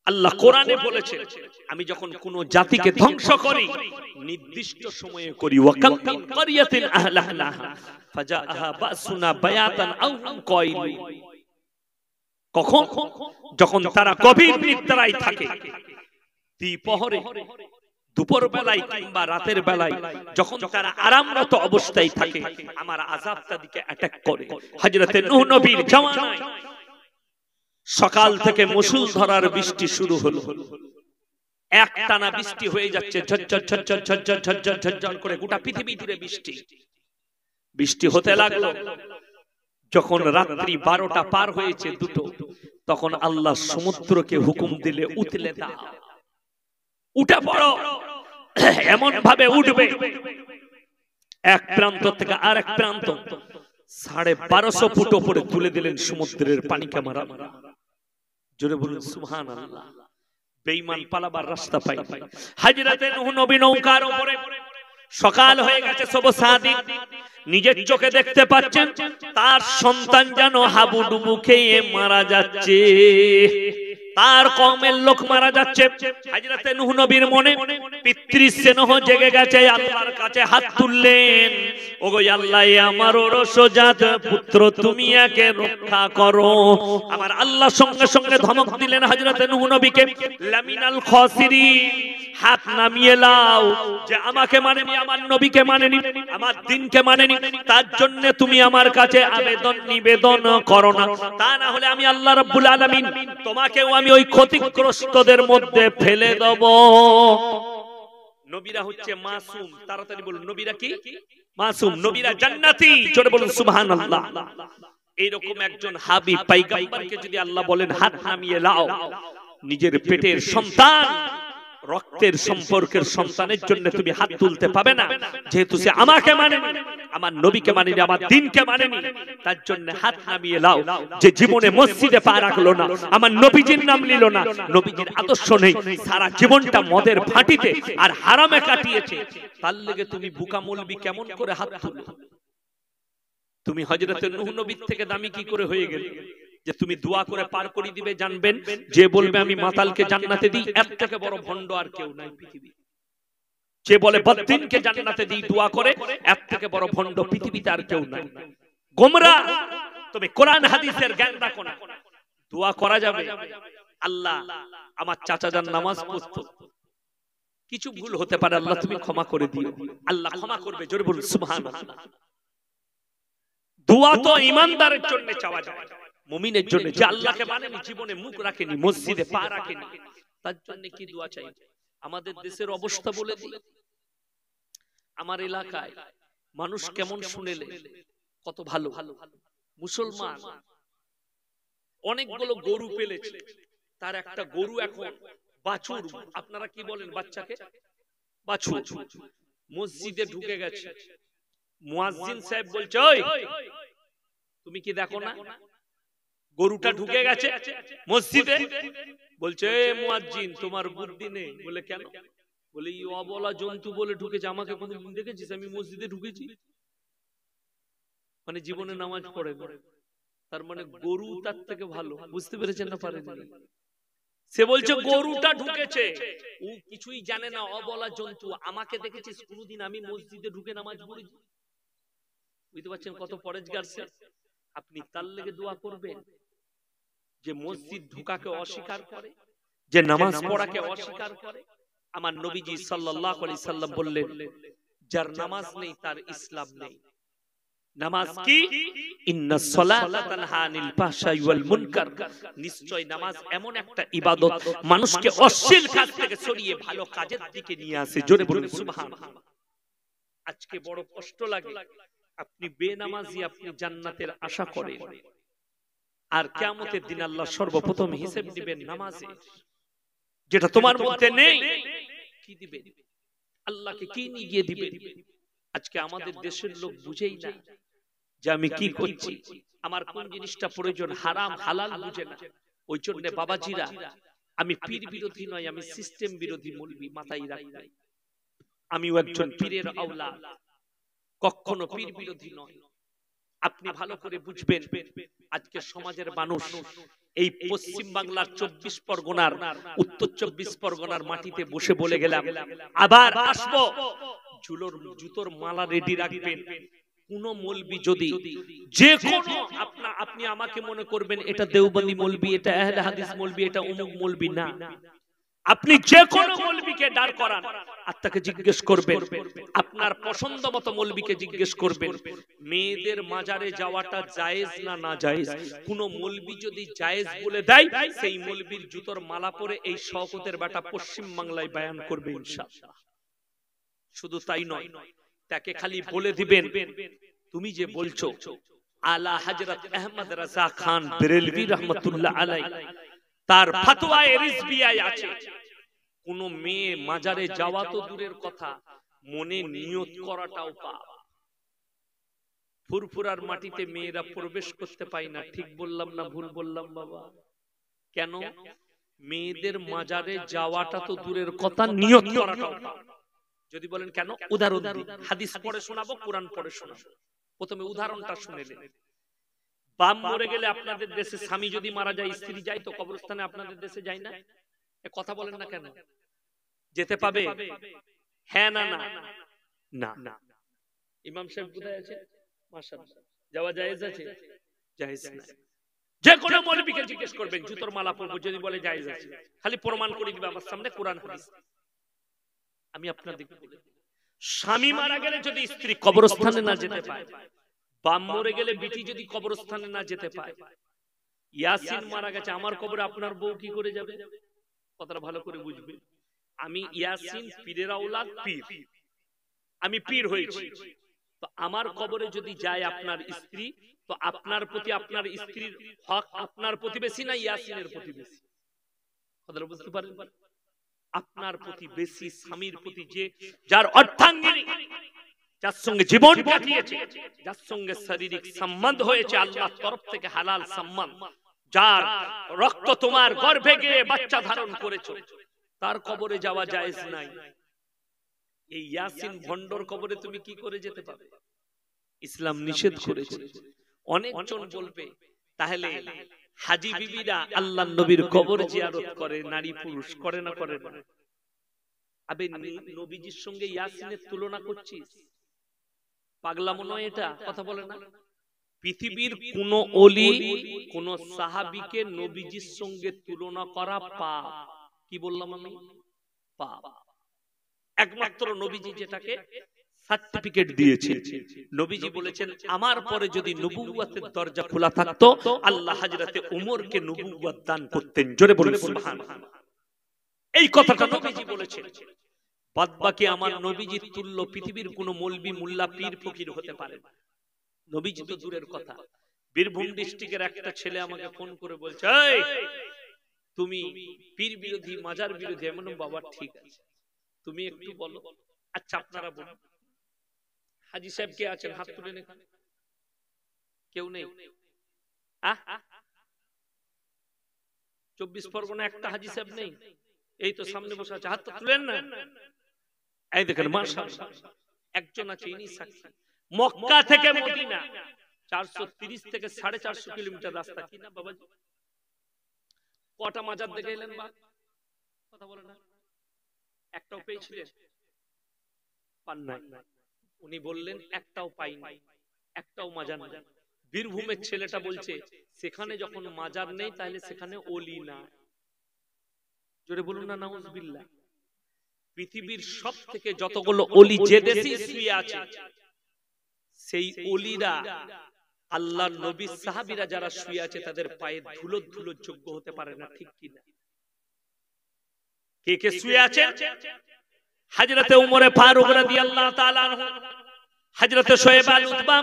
আল্লাহ কোরআনে বলেছেন আমি যখন কোন জাতিকে ধ্বংস করি নির্দিষ্ট সময়ে করি ওয়াকাম মিন ক্বরিয়াতিন আহলাহনাহা ফাজাআহা বাসুনা বায়াতান আও হুম কাইলুন। কখন? যখন তারা গভীর নিদ্রায় থাকে, দ্বিপহরে, দুপুর বেলায় কিংবা রাতের বেলায়, যখন তারা আরামরত অবস্থায় থাকে আমার আযাব তাদেরকে অ্যাটাক করে। হযরতে নূহ নবীর জামানায় সকাল থেকে মুষলধারার বৃষ্টি শুরু হলো, একটানা বৃষ্টি হয়ে যাচ্ছে, ঝরঝর ঝরঝর ঝরঝর ঝরঝর ঝরঝর করে গোটা পৃথিবী জুড়ে বৃষ্টি হতে লাগলো। যখন রাত্রি 12টা পার হয়েছে 2টো, তখন আল্লাহ সমুদ্রকে হুকুম দিলে উতলে দাও, উঠে পড়ো। এমন ভাবে উঠবে এক প্রান্ত থেকে আরেক প্রান্ত 1250 ফুট উপরে তুলে দিলেন সমুদ্রের পানিকে মারা। জোরে বলুন সুবহানাল্লাহ। বেঈমান পালাবার রাস্তা পাই। হযরতে নূহ নবী নৌকার উপরে, সকাল হয়ে গেছে, সব সাদিক নিজের চোখে দেখতে পাচ্ছেন তার সন্তান যেন হাবুডুবু খেয়ে মারা যাচ্ছে, তার কওমের লোক মারা যাচ্ছে। হযরতে নূহ নবীর মনে পিতৃস্নেহ জেগে গেছে, আল্লাহর কাছে হাত তুললেন, ওগো আল্লাহ, আমার রসজাত পুত্র তুমি একে রক্ষা করো। আমার আল্লাহ সঙ্গে সঙ্গে ধমক দিলেন হযরতে নূহ নবীকে, লামিনাল খাসিরিন, হাত নামিয়ে লাও, যে আমাকে মানেনি, আমার নবীকে মানেনি, আমার দ্বীনকে মানেনি, তার জন্য তুমি আমার কাছে আবেদন নিবেদন করো না, তা না হলে আমি আল্লাহ রাব্বুল আলামিন তোমাকেও আমি ওই ক্ষতিগ্রস্তদের মধ্যে ফেলে দেব। নবীরা হচ্ছে মাসুম, তাড়াতাড়ি বলুন নবীরা কি? মাসুম, নবীরা জান্নাতি, জোরে বলুন সুবহানাল্লাহ। এইরকম একজন হাবিব পয়গম্বরকে যদি আল্লাহ বলেন হাত নামিয়ে লাও, নিজের পেটের সন্তান, রক্তের সম্পর্কের সন্তানের জন্য তুমি হাত তুলতে পাবে না, যেহেতু সে আমাকে মানেনি, আমার নবীকে মানেনি, আমার দ্বীনকে মানেনি, তার জন্য হাত নামিয়ে লাও। যে জীবনে মসজিদে পা রাখলো না, আমার নবীজির নাম নিল না, নবীজির আদর্শ নেই, সারা জীবনটা মদের ভাটিতে আর হারামে কাটিয়েছে, তার লেগে তুমি বুকা মৌলবি কেমন করে হাত তুলো? তুমি হযরতে নূহ নবীর থেকে দামি কি করে হয়ে গেলে যে তুমি দোয়া করে পার করে দিবে? জানবেন যে বলবে আমি মাতালকে জান্নাতে দিই, এর থেকে বড় ভণ্ড আর কেউ নাই পৃথিবী। যে বলে বদ্দিনকে জান্নাতে দিই দোয়া করে, এর থেকে বড় ভণ্ড পৃথিবীতে আর কেউ নাই। গোমরাহ, তুমি কোরআন হাদিসের জ্ঞান রাখো না, দোয়া করা যাবে। আল্লাহ, আমার চাচা যান নামাজ পড়তো, কিছু ভুল হতে পারে, আল্লাহ তুমি ক্ষমা করে দিও, আল্লাহ ক্ষমা করবে। জোরে বলুন সুবহানাল্লাহ। দোয়া তো ঈমানদারের জন্য চাওয়া যায়, মুমিনের জন্য, যে আল্লাহকে মানেনি, জীবনে মুখ রাখেনি, মসজিদে পা রাখেনি, তার জন্য কি দোয়া চাই? আমাদের দেশের অবস্থা বলে দিই, আমার এলাকায় মানুষ কেমন শুনেলে কত ভালো, মুসলমান অনেকগুলো গরু পেলেছে, তার একটা গরু এখন বাছুর, আপনারা কি বলেন বাচ্চাকে? বাছুর, মসজিদে ঢুকে গেছে। মুয়াজ্জিন সাহেব বলছে, ওই তুমি কি দেখো না গরুটা ঢুকে গেছে মসজিদে? বলছে, এ মুয়াজ্জিন তোমার বুদ্ধি নেই। বলে কেন? বলে এই অবলা জন্তু বলে ঢুকেছে, আমাকে কোনদিন দেখেছিস আমি মসজিদে ঢুকেছি? মানে জীবনে নামাজ পড়ে না, তার মানে গরু তার থেকে ভালো। বুঝতে পেরেছেন না পারেননি? সে বলছে গরুটা ঢুকেছে, ও কিছুই জানে না, অবলা জন্তু। আমাকে দেখেছিস কোনদিন আমি মসজিদে ঢুকে নামাজ পড়েছি? বুঝতে পারছেন কত পরেজগার সে? আপনি তার লেগে দোয়া করবেন যে মসজিদ ঢোকাকে অস্বীকার করে, যে নামাজ পড়াকে অস্বীকার করে। আমার নবীজি সাল্লাল্লাহু আলাইহি সাল্লাম বললেন, যার নামাজ নেই তার ইসলাম নেই। নামাজ কি? ইন্নাস সালাতা তানহা আনিল ফাহশাই ওয়াল মুনকার, নিশ্চয় নামাজ এমন একটা ইবাদত মানুষকে অশ্লীল কাজ থেকে সরিয়ে ভালো কাজের দিকে নিয়ে আসে। জোরে বলুন সুবহানাল্লাহ। আজকে বড় কষ্ট লাগে, আপনি বেনামাজি, আপনি জান্নাতের আশা করেন, আর কিয়ামতের দিন আল্লাহ সর্বপ্রথম হিসাব দিবেন নামাজে, যেটা তোমার মধ্যে নেই। কি দিবেন? আল্লাহকে কি নিয়ে দিবেন? আজকে আমাদের দেশের লোক বুঝেই না যে আমি কি করছি, আমার কোন জিনিসটা প্রয়োজন, হারাম হালাল বুঝে না। ওই জন্য বাবাজিরা, আমি পীর বিরোধী নয়, আমি সিস্টেম বিরোধী মৌলবি, মাথায় রাখবেন। আমিও একজন পীরের আওলাদ, কখনো পীর বিরোধী নয়। আপনি ভালো করে বুঝবেন, আজকে সমাজের মানুষ এই পশ্চিম বাংলার 24 পরগনার, উত্তর 24 পরগনার মাটিতে বসে বলে গেলাম আবার আসবো, জুতোর মালা রেডি রাখবেন। কোন মৌলবি যদি যে কোনো আপনি আমাকে মনে করবেন এটা দেওবন্দি মৌলবি, এটা আহলে হাদিস মৌলবি, এটা অমুক মৌলবি, না, আপনি যে কোনো মৌলবিকে দাঁড় করান আর তাকে জিজ্ঞেস করবেন, আপনার পছন্দ মতো মৌলবিকে জিজ্ঞেস করবেন মেয়েদের মাজারে যাওয়াটা জায়েজ না না জায়েজ। কোন মৌলবি যদি জায়েজ বলে দেয়, সেই মৌলবির জুতোর মালা পরে এই শওকতের বেটা পশ্চিম বাংলায় বয়ান করবে ইনশাআল্লাহ। শুধু তাই নয়, তাকে খালি বলে দিবেন তুমি যে বলছো আলা হযরত আহমদ রাজা খান বেরেলভী রাহমাতুল্লাহ আলাইহি তার ফতোয়ায়ে রিজভিয়ায় আছে, কোন মেয়ে মাজারে যাওয়া তো দূরের কথা, মনে নিয়ত করাটাও পাপ। ফুরফুরার মাটিতে মেয়েরা প্রবেশ করতে পায় না, ঠিক বললাম না ভুল বললাম বাবা? কেন? মেয়েদের মাজারে যাওয়াটা তো দূরের কথা, নিয়ত করাটাও পাপ। যদি বলেন কেন, উদাহরণ দিই, হাদিস পড়ে শোনাবো, কোরআন পড়ে শোনাবো। প্রথমে উদাহরণটা শুনেলেন। বাপ মরে গেলে আপনাদের দেশে স্বামী যদি মারা যায়, স্ত্রী যায় তো কবরস্থানে, আপনাদের দেশে যায় না? কথা বলেন না কেন? যেতে পাবে? হ্যাঁ না না না না। ইমাম সাহেব কোথায় আছে? মাশাআল্লাহ, যাওয়া জায়েজ আছে? জায়েজ না। যে কোনো মৌলবীকে জিজ্ঞেস করবেন জুতোর মালা পরবো, যদি বলে জায়েজ আছে, খালি প্রমাণ করে দিবে আমার সামনে কোরআন হাদিস। আমি আপনাদের বলি, স্বামী মারা গেলে যদি স্ত্রী কবরস্থানে না যেতে পায়, বাপ মরে গেলে বিটি যদি কবরস্থানে না যেতে পায়, ইয়াসিন মারা গেছে আমার কবরে, আপনার বউ কি করে যাবে? কথাটা ভালো করে বুঝবে। আমি ইয়াসিন পীরের আওলাদ, পীর, আমি পীর হয়েছি, তো আমার কবরে যদি যায় আপনার স্ত্রী, তো আপনার প্রতি আপনার স্ত্রীর হক আপনার প্রতি বেশি না ইয়াসিনের প্রতি বেশি? কথাটা বুঝতে পারেন? আপনার প্রতি বেশি স্বামীর প্রতি, যে যার অর্ধাঙ্গিনী, যার সঙ্গে জীবন কাটিয়েছে, যার সঙ্গে শারীরিক সম্বন্ধ হয়েছে আল্লাহর তরফ থেকে হালাল সম্বন্ধ, যার রক্ত তোমার গর্ভে গিয়ে বাচ্চা ধারণ করেছো, তার কবরে যাওয়া জায়েজ নাই। এই ইয়াসিন ভন্ডর কবরে তুমি কি করে যেতে পারবে? ইসলাম নিষেধ করেছে। অনেকজন বলবে তাহলে হাজী বিবিরা আল্লাহর নবীর কবর জিয়ারত করে, নারী পুরুষ করে না করে না? আবে নবীজির সঙ্গে ইয়াসিনের তুলনা করছিস, পাগলামো নয় এটা? কথা বলে না? পৃথিবীর কোন ওলি, কোন সাহাবীকে নবীজির সঙ্গে তুলনা করা পাপ। কি বললাম আমি? পাপ। একমাত্র নবীজি যেটাকে সার্টিফিকেট দিয়েছে, নবীজি বলেছেন আমার পরে যদি নবুয়তের দরজা খোলা থাকতো, আল্লাহ হযরতে ওমরকে নবুয়ত দান করতেন। জোরে বলুন সুবহানাল্লাহ। এই কথাটা নবীজি বলেছেন। বাদবাকি আমার নবীজির তুল্য পৃথিবীর কোন মৌলবি, মুল্লা, পীর, ফকির হতে পারে না। নবীজি তো দূরের কথা। বীরভূম ডিস্ট্রিক্টের একটা ছেলে আমাকে ফোন করে বলছে, এই তুমি পীর বিরোধী, মাজার বিরোধী। এমন বাবা ঠিক আছে, তুমি একটু বলো। আচ্ছা আপনারা বলুন, হাজী সাহেব কে আছেন? হাত তুলেন। এখানে কেউ নেই? 24 পরগনা একটা হাজী সাহেব নেই? এই তো সামনে বসে আছে, হাত তুলেন না। এই দেখেন মাশাআল্লাহ, একজন আছে, ইনি সাক্ষী। মক্কা থেকে মদিনা 430 থেকে 450 কিলোমিটার রাস্তা, কি না বাবাজি? কটা মাজার দেখে এলেন? বা কথা বলে না, একটাও পেয়েছিলেন? পান নাই। উনি বললেন একটাও পাইনি, একটাও মাজার নেই। বীরভূমের ছেলেটা বলছে সেখানে যখন মাজার নেই তাহলে সেখানে ওলি না। জোরে বলুন না নাউজুবিল্লাহ। পৃথিবীর সব থেকে যতগুলো ওলি যে দেশে শুয়ে আছে, সেই ওলিরা আল্লাহর নবী সাহাবীরা যারা শুয়ে আছে তাদের পায়ে ধুলো ধুলো যোগ্য হতে পারে না, ঠিক কি না? কে কে শুয়ে আছে? হযরতে ওমর ফারুক রাদিয়াল্লাহু তাআলা আনহু, হযরতে শোয়েব আল-উতবা,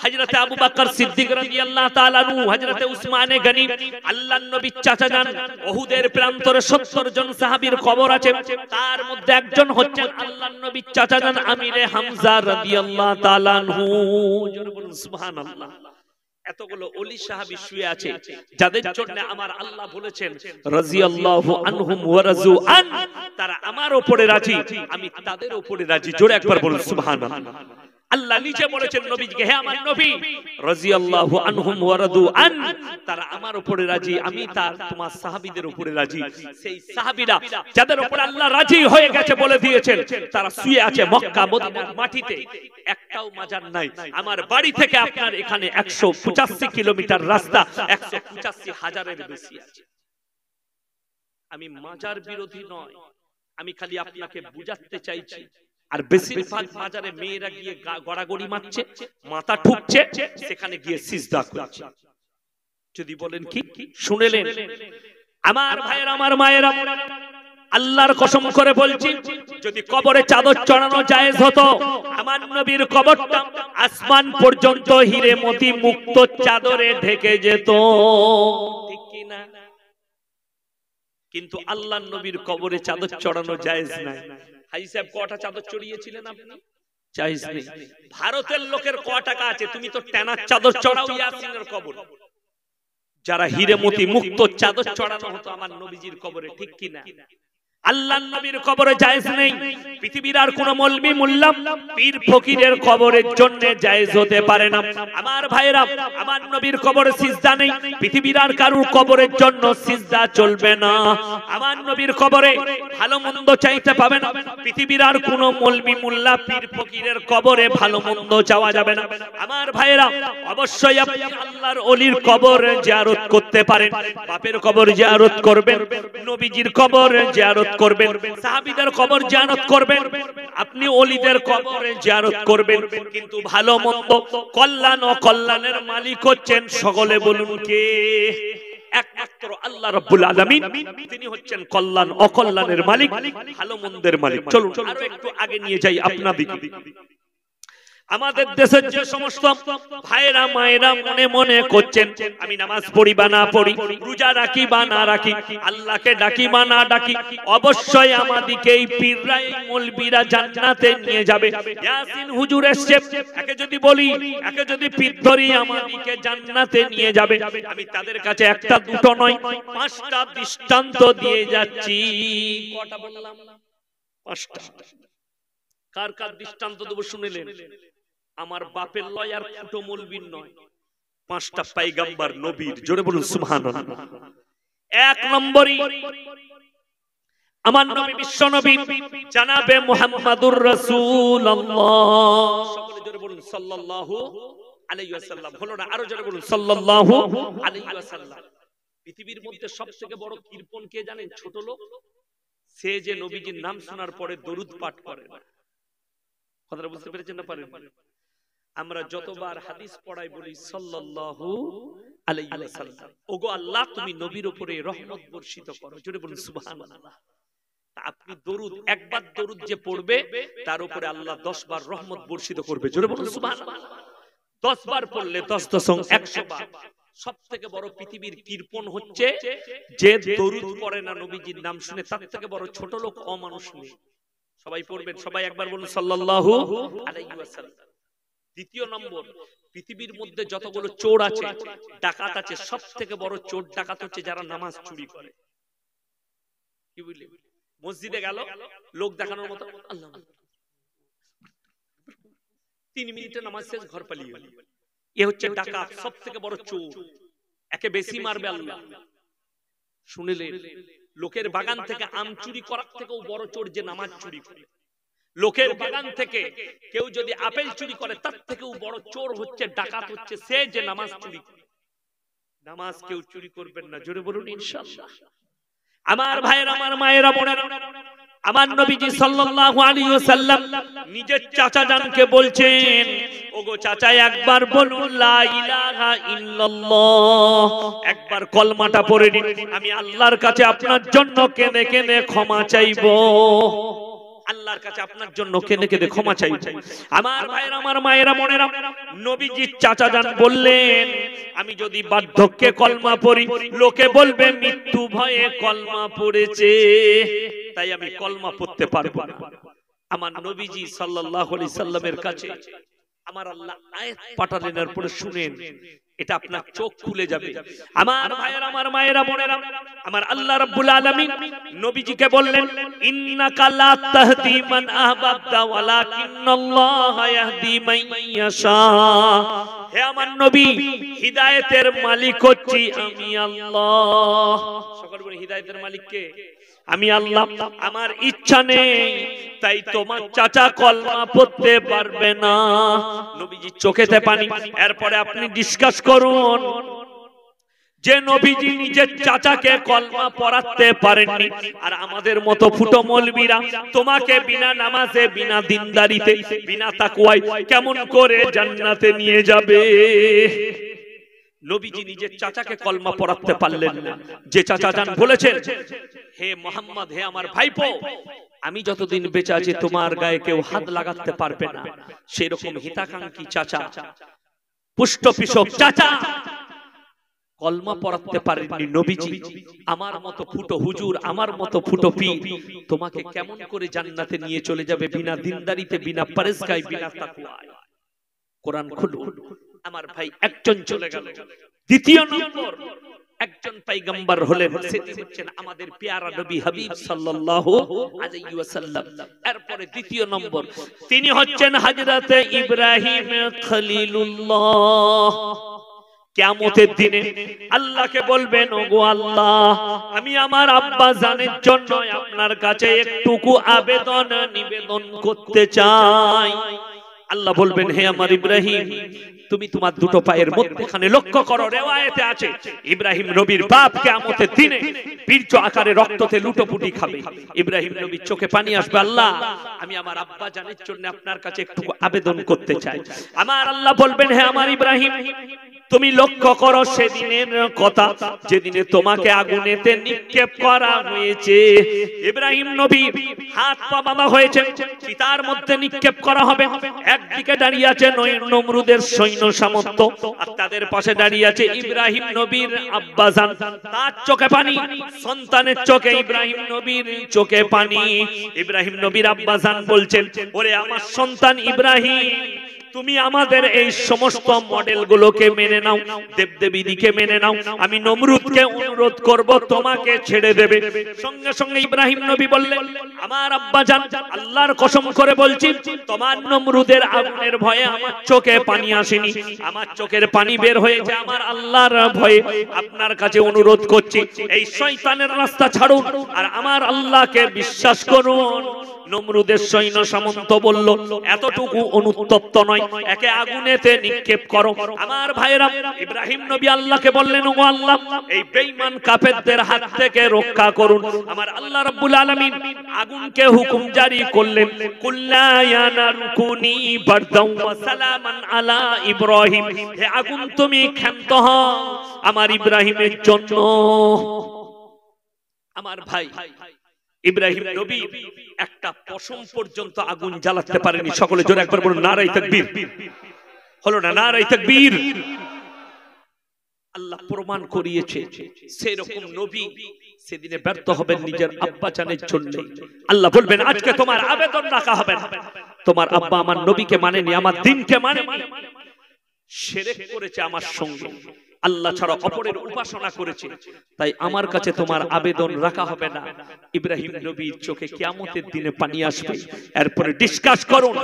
হযরতে আবু বকর সিদ্দিক রাদিয়াল্লাহু তাআলা আনহু, হযরতে উসমানে গনি, আল্লাহর নবীর চাচা যান। উহুদের প্রান্তরে 70 জন সাহাবীর কবর আছে, তার মধ্যে একজন হচ্ছেন আল্লাহর নবীর চাচা যান আমিরে হামজা রাদিয়াল্লাহু তাআলা আনহু। জোরে বলুন সুবহানাল্লাহ। এতগুলো ওলি সাহাবী শুয়ে আছে যাদের জন্য আমার আল্লাহ বলেছেন রাদিয়াল্লাহু আনহুম ওয়া রাজু আন, তারা আমার উপরে রাজি, আমি তাদের উপরে রাজি। জোরে একবার বলুন সুবহানাল্লাহ। আল্লাহ নিজে বলেছেন নবীকে, হে আমার নবী রাদিয়াল্লাহু আনহুম ওয়া রাদু আন, তারা আমার উপরে রাজি, আমি তার তোমার সাহাবীদের উপরে রাজি। সেই সাহাবীরা যাদের উপরে আল্লাহ রাজি হয়ে গেছে বলে দিয়েছেন, তারা শুয়ে আছে মক্কা মদিনার মাটিতে, একটাও মাজার নাই। আমার বাড়ি থেকে আপনার এখানে 185 কিলোমিটার রাস্তা, 185,000-এর বেশি আছে। আমি মাজার বিরোধী নয়, আমি খালি আপনাকে বুঝাতে চাইছি। আর বেশিরভাগ মাজারে মেয়েরা গিয়ে গড়াগড়ি মারছে, মাথা ঠুকছে, সেখানে গিয়ে সিজদা করছে। যদি বলেন কি শুনেলেন আমার ভাইয়েরা, আমার মায়েরা, আল্লাহর কসম করে বলছি, যদি কবরে চাদর চড়ানো জায়েজ হতো, আমার নবীর কবরটা আসমান পর্যন্ত হিরে মতি মুক্ত চাদরে ঢেকে যেত, ঠিক কি না? কিন্তু আল্লাহর নবীর কবরে চাদর চড়ানো জায়েজ নাই। হাজী সাহেব কটা চাদর চড়িয়েছিলেন আপনি? জায়েজ নেই। ভারতের লোকের ক টাকা আছে, তুমি তো টানার চাদর চড়াও ইয়াসিনের কবর। যারা হিরে মতি মুক্ত চাদর চড়ানো হতো আমার নবীজির কবরে, ঠিক কি না? আল্লাহর নবীর কবরে জায়েজ নেই। পৃথিবীর আর কোন মৌলবি মোল্লা পীর ফকিরের কবরের জন্য জায়েজ হতে পারে না। আমার ভাইরা, আমার নবীর কবরে সিজদা নেই, পৃথিবীর আর কারোর কবরের জন্য সিজদা চলবে না। আমার নবীর কবরে ভালো মন্দ চাইতে পাবে না, পৃথিবীর আর কোন মৌলবি মোল্লা পীর ফকিরের কবরে ভালো মন্দ চাওয়া যাবে না। আমার ভাইরা, অবশ্যই আপনি আল্লাহর ওলির কবর জিয়ারত করতে পারেন, বাপের কবর জিয়ারত করবেন, নবীজির কবর জিয়ারত করবেন, সাহাবীদের কবর জিয়ারত করবেন, আপনি ওলিদের কবর জিয়ারত করবেন। কিন্তু ভালো মন্দ, কল্যাণ ও কল্যাণের মালিক হচ্ছেন, সকলে বলুন কে? একমাত্র আল্লাহ রাব্বুল আলামিন, তিনি হচ্ছেন কল্যাণ অকল্যাণের মালিক, ভালো মন্দের মালিক। চলুন আরো একটু আগে নিয়ে যাই আপনাদেরকে। আমাদের দেশের যে সমস্ত ভাইরা মায়েরা মনে মনে করছেন আমি নামাজ পড়ি বা না পড়ি, রোজা রাখি বা না রাখি, আল্লাহকে ডাকি বা না ডাকি, অবশ্যই আমাদিকে এই পীররা, এই মৌলবীরা জান্নাতে নিয়ে যাবে। ইয়াসিন হুজুর এসেছে, একে যদি বলি, একে যদি পীর ধরি, আমাদিকে জান্নাতে নিয়ে যাবে। আমি তাদের কাছে একটা দুটো নয়, 5টা দৃষ্টান্ত দিয়ে যাচ্ছি। কটা বললাম? 5টা। কার কার দৃষ্টান্ত দেব শুনলেন? আমার বাপের লয় আর ফুটো মৌলবীর নয়, 5টা পয়গম্বর নবীর। জোরে বলুন সুবহানাল্লাহ। 1 নম্বরই আমার নবী, বিশ্ব নবী জনাবে মুহাম্মাদুর রাসূলুল্লাহ, সকলে জোরে বলুন সাল্লাল্লাহু আলাইহি ওয়াসাল্লাম। হলো না? আরো জোরে বলুন সাল্লাল্লাহু আলাইহি ওয়াসাল্লাম। পৃথিবীর মধ্যে সবথেকে বড় কৃপণ কে জানেন? ছোট লোক। সে যে নবীজির নাম শোনার পরে দরুদ পাঠ করে না। কথাটা বুঝতে পেরেছেন না? পারেন? আমরা যতবার হাদিস পড়াই বলি সাল্লাল্লাহু আলাইহি ওয়াসাল্লাম, ওগো আল্লাহ তুমি নবীর উপরে রহমত বর্ষিত করো। জোরে বলুন সুবহানাল্লাহ। আপনি দরুদ, একবার দরুদ যে পড়বে তার উপরে আল্লাহ 10 বার রহমত বর্ষিত করবে। জোরে বলুন সুবহানাল্লাহ। 10 বার পড়লে 10 দশম 100 বার। সবথেকে বড় পৃথিবীর কৃপণ হচ্ছে যে দরুদ পড়ে না নবীজির নাম শুনে, তার থেকে বড় ছোট লোক অমানুষ নেই। সবাই পড়বেন, সবাই একবার বলুন সাল্লাল্লাহু আলাইহি ওয়াসাল্লাম। দ্বিতীয় নম্বর, পৃথিবীর মধ্যে যতগুলো চোর আছে, ডাকাত আছে, সবথেকে বড় চোর ডাকাত হচ্ছে যারা নামাজ চুরি করে। কি বুঝলি? মসজিদে গেল, লোক দেখানোর মতো আল্লাহ, 3 মিনিটে নামাজ শেষ, ঘর পালিয়ে গেল। এ হচ্ছে ডাকাত, সবথেকে বড় চোর। একে বেশি মারবে আল্লাহ। শুনলেন? লোকের বাগান থেকে আম চুরি করার থেকেও বড় চোর যে নামাজ চুরি করে। লোকের বাগান থেকে কেউ যদি আপেল চুরি করে, তার থেকেও বড় চোর হচ্ছে, ডাকাত হচ্ছে সে যে নামাজ চুরি করে। নামাজ কেউ চুরি করবেন না। জোরে বলুন ইনশাআল্লাহ। আমার ভাইয়েরা, আমার মায়েরা, বোনেরা, আমার নবীজি সাল্লাল্লাহু আলাইহি ওয়াসাল্লাম নিজের চাচা জানকে বলছেন, ওগো চাচা একবার বলুন লা ইলাহা ইল্লাল্লাহ, একবার কলমাটা পড়ে নিন, আমি আল্লাহর কাছে আপনার জন্য কেঁদে কেঁদে ক্ষমা চাইবো। আল্লাহর কাছে আপনার জন্য কেঁদে কেঁদে ক্ষমা চাইবো। আমার ভাইয়েরা, আমার মায়েরা, বোনেরা, নবীজির চাচা জান বললেন, আমি যদি বার্ধক্যে কলমা পড়ি, লোকে বলবে মৃত্যু ভয়ে কলমা পড়েছে, তাই আমি কলমা পড়তে পারবো না। আমার নবীজি সাল্লাল্লাহু আলাইহি সাল্লামের কাছে আমার আল্লাহ আয়াত পাঠালেন, এরপরে শুনেন এটা আপনার চোখ খুলে যাবে। আমার ভাইয়েরা, আমার মায়েরা, বোনেরা, আমার আল্লাহ রাব্বুল আলামিন নবীজিকে বললেন, ইন্নাকা লা তাহদি মান আহবাবতা ওয়ালাকিন্নাল্লাহা ইয়াহদি মান ইয়াশা। হে আমার নবী, হিদায়াতের মালিক হচ্ছি আমি আল্লাহ। সকল বলে হিদায়াতের মালিক কে? আমি আল্লাহ। আমার ইচ্ছা নেই তাই তোমার চাচা কলমা পড়তে পারবে না। নবীজি চোখেতে পানি। এরপরে আপনি ডিসকাস করুন যে নবীজি নিজের চাচাকে কলমা পড়াতে পারেননি, আর আমাদের মতো ফুটো মৌলবীরা তোমাকে বিনা নামাজে, বিনা দিনদারিতে, বিনা তাকওয়ায় কেমন করে জান্নাতে নিয়ে যাবে? নবীজি নিজের চাচাকে কলমা পড়াতে পারলেন না। যে চাচা যান বলেছেন, হে মোহাম্মদ, হে আমার ভাইপো, আমি যতদিন বেঁচে আছি তোমার গায়ে কেউ হাত লাগাতে পারবে না। সেরকম হিতাকাঙ্ক্ষী চাচা, পুষ্ট পিশক চাচা কলমা পড়াতে পারেননি নবীজি। আমার মতো ফুটো হুজুর, আমার মতো ফুটো পীর তোমাকে কেমন করে জান্নাতে নিয়ে চলে যাবে বিনা দিনদারিতে, বিনা পরেশগায়, বিনা তাকওয়ায়? কোরআন খুলুন। আমার ভাই একজন চলে গেল। দ্বিতীয় নম্বর একজন পয়গম্বর হলেন, সেটি হচ্ছেন আমাদের পেয়ারা নবী হাবিব সাল্লাল্লাহু আলাইহি ওয়াসাল্লাম। এরপরে দ্বিতীয় নম্বর তিনি হচ্ছেন হযরতে ইব্রাহিম খলিলুল্লাহ। কিয়ামতের দিনে আল্লাহকে বলবেন, ওগো আল্লাহ, আমি আমার আব্বা জানের জন্য আপনার কাছে একটুকু আবেদন নিবেদন করতে চাই। আল্লাহ বলবেন, হে আমার ইব্রাহিম, তুমি তোমার দুটো পায়ের মধ্যখানে লক্ষ্য করো। রিওয়ায়েতে আছে ইব্রাহিম নবীর বাপ কিয়ামতের দিনে বীর্য আকারে রক্ততে লুটোপুটি খাবে। ইব্রাহিম নবীর চোখে পানি আসবে, আল্লাহ, আমি আমার আব্বা জানের জন্য আপনার কাছে একটু আবেদন করতে চাই। আমার আল্লাহ বলবেন, হে আমার ইব্রাহিম, তুমি লক্ষ্য করো সেদিনের কথা যেদিনে তোমাকে আগুনেতে নিক্ষেপ করা হয়েছে। ইব্রাহিম নবী হাত পা বাঁধা হয়েছে, চিতার মধ্যে নিক্ষেপ করা হবে। একদিকে দাঁড়িয়ে আছে নমরুদের সৈন্য সামন্ত, আর তাদের পাশে দাঁড়িয়ে আছে ইব্রাহিম নবীর আব্বাজান। তার চোখে পানি, সন্তানের চোখে, ইব্রাহিম নবীর চোখে পানি। ইব্রাহিম নবীর আব্বাজান বলছেন, ওরে আমার সন্তান ইব্রাহিম, তুমি আমাদের এই সমস্ত মডেলগুলোকে মেনে নাও, দেবদেবীদিকে মেনে নাও। আমি নমরুদকে অনুরোধ করব তোমাকে ছেড়ে দেবে। সঙ্গে সঙ্গে ইব্রাহিম নবী বললেন, আমার আব্বা জান, আল্লাহর কসম করে বলছি, তোমার নমরুদের আগুনের ভয়ে আমার চোখে পানি আসেনি, আমার চোখের পানি বের হয়েছে আমার আল্লাহর ভয়ে। আপনার কাছে অনুরোধ করছি, এই শয়তানের রাস্তা ছাড়ুন আর আমার আল্লাহকে বিশ্বাস করুন। নমরুদের সৈন্য সামন্ত বলল, এতটুকু অনুতপ্ত নয়, একে আগুনেতে নিক্ষেপ করো। আমার ভাইরা, ইব্রাহিম নবী আল্লাহকে বললেন, ও আল্লাহ, এই বেঈমান কাফেরদের হাত থেকে রক্ষা করুন। আমার আল্লাহ রাব্বুল আলামিন আগুনকে হুকুম জারি করলেন, কুল্লা ইয়া নারকুনি বারদাও ওয়া সালামান আলা ইব্রাহিম, হে আগুন তুমি ক্ষান্ত হও আমার ইব্রাহিমের জন্য। আমার ভাই, ইব্রাহিম নবী একটা পশম পর্যন্ত আগুন জ্বালাতে পারেনি। সকলে জোরে একবার বলুন নারায়ে তাকবীর। হলো না নারায়ে তাকবীর? আল্লাহ প্রমাণ করিয়েছে সেরকম নবী সেদিনে ব্যর্থ হবেন নিজের আব্বা জানের জন্য। আল্লাহ বলবেন, আজকে তোমার আবেদন রাখা হবে না। তোমার আব্বা আমার নবীকে মানেনি, আমার দ্বীনকে মানেনি, শিরক করেছে আমার সঙ্গে, আল্লাহ ছাড়া অপরের উপাসনা করেছে, তাই আমার কাছে তোমার আবেদন রাখা হবে না। ইব্রাহিম নবীর চোখে কিয়ামতের দিনে পানি আসবে। এরপরে ডিসকাস করুন,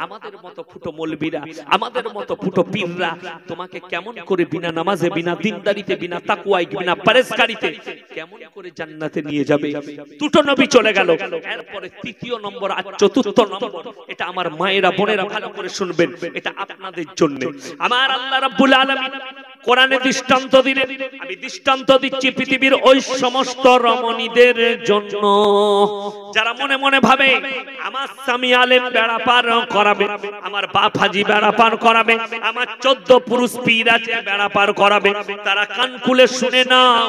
আমাদের মতো ফুটো মৌলবীরা, আমাদের মতো ফুটো পীররা তোমাকে কেমন করে বিনা নামাজে, বিনা দিনদারিতে, বিনা তাকওয়ায়, বিনা পরেশকারিতে কেমন করে জান্নাতে নিয়ে যাবে। দুটো নবী চলে গেল। এরপরে তৃতীয় নম্বর আর চতুর্থ নম্বর, এটা আমার মায়েরা, বোনেরা ভালো করে শুনবেন, এটা আপনাদের জন্য। আমার আল্লাহ রাব্বুল আলামিন কোরআনে দৃষ্টান্ত দিলেন, আমি দৃষ্টান্ত দিচ্ছি পৃথিবীর ওই সমস্ত রমণীদের জন্য যারা মনে মনে ভাবে আমার স্বামী আলেম বেড়া পার করাবে, আমার বাপ হাজি বেড়া পার করাবে, আমার 14 পুরুষ পীর আছে বেড়া পার করাবে। তারা কান খুলে শুনে নাও,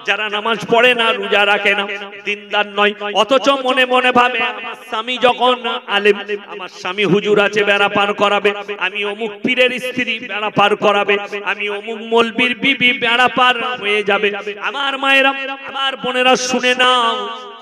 যারা নামাজ পড়ে না, রোজা রাখে না, দিনদার নয়, অথচ মনে মনে ভাবে আমার স্বামী যখন আলেম, আমার স্বামী হুজুর আছে বেড়া পার করাবে, আমি অমুক পীরের স্ত্রী বেড়া পার করাবে, আমি অমুক মৌলবীর বিবি বেড়া পার হয়ে যাবে। আমার মায়েরা, আমার বোনেরা শুনে নাও,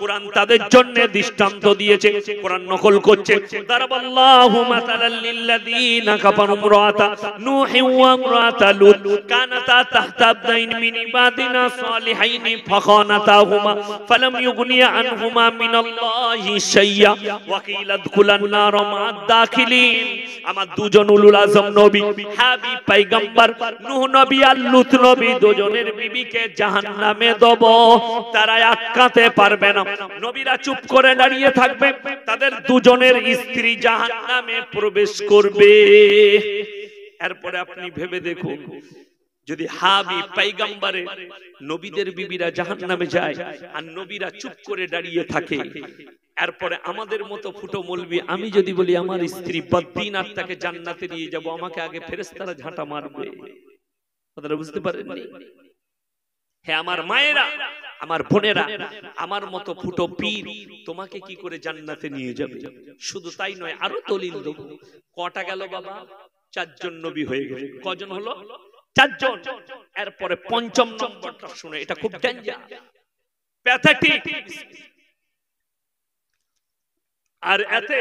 কোরআন তাদের জন্য দৃষ্টান্ত দিয়েছে। কোরআন নকল করছে। দারাবাল্লাহু মাসালাল লিল্লাযীনা কাফারু ইমরাআতা নূহি ওয়া ইমরাআতা লূত কানাতা তাহতা আবদাইন মিন ইবাদিনা সালিহাইন ফাখানাতাহুমা ফালাম ইউগনিয়া আনহুমা মিনাল্লাহি শাইয়্যা ওয়া কিলা দুখুলান নার মা'আদ দাখিলিন। আমার দুজন উলুল আযম নবী হাবিব পয়গম্বর নূহ নবী আর লূত নবী দুজনের বিবিকে জাহান্নামে দেব, তারা আটকাতে পারবে না। নবীরা চুপ করে দাঁড়িয়ে থাকবে, তাদের দুজনের স্ত্রী জাহান্নামে প্রবেশ করবে। এরপরে আপনি ভেবে দেখুন, যদি হাবিব পয়গম্বরের নবীদের বিবিরা জাহান্নামে যায় আর নবীরা চুপ করে দাঁড়িয়ে থাকে, এরপরে আমাদের মতো ফুটো মৌলবি আমি যদি বলি আমার স্ত্রী বদ্দিন আর তাকে জান্নাতে নিয়ে যাব, আমাকে আগে ফেরেশতারা ঝাঁটা মারবে। কথাটা বুঝতে পারেননি? হে আমার মায়েরা, আমার বোনেরা, আমার মতো ফুটো পীর তোমাকে কি করে জান্নাতে নিয়ে যাবে? শুধু তাই নয়, আরো দলিল দেব। কটা গেল বাবা? 4 জন নবী হয়ে গেল। কজন হলো? 4 জন। এরপরে 5ম নম্বরটা শুনে, এটা খুব ডেঞ্জার, প্যাথেটিক। আর এতে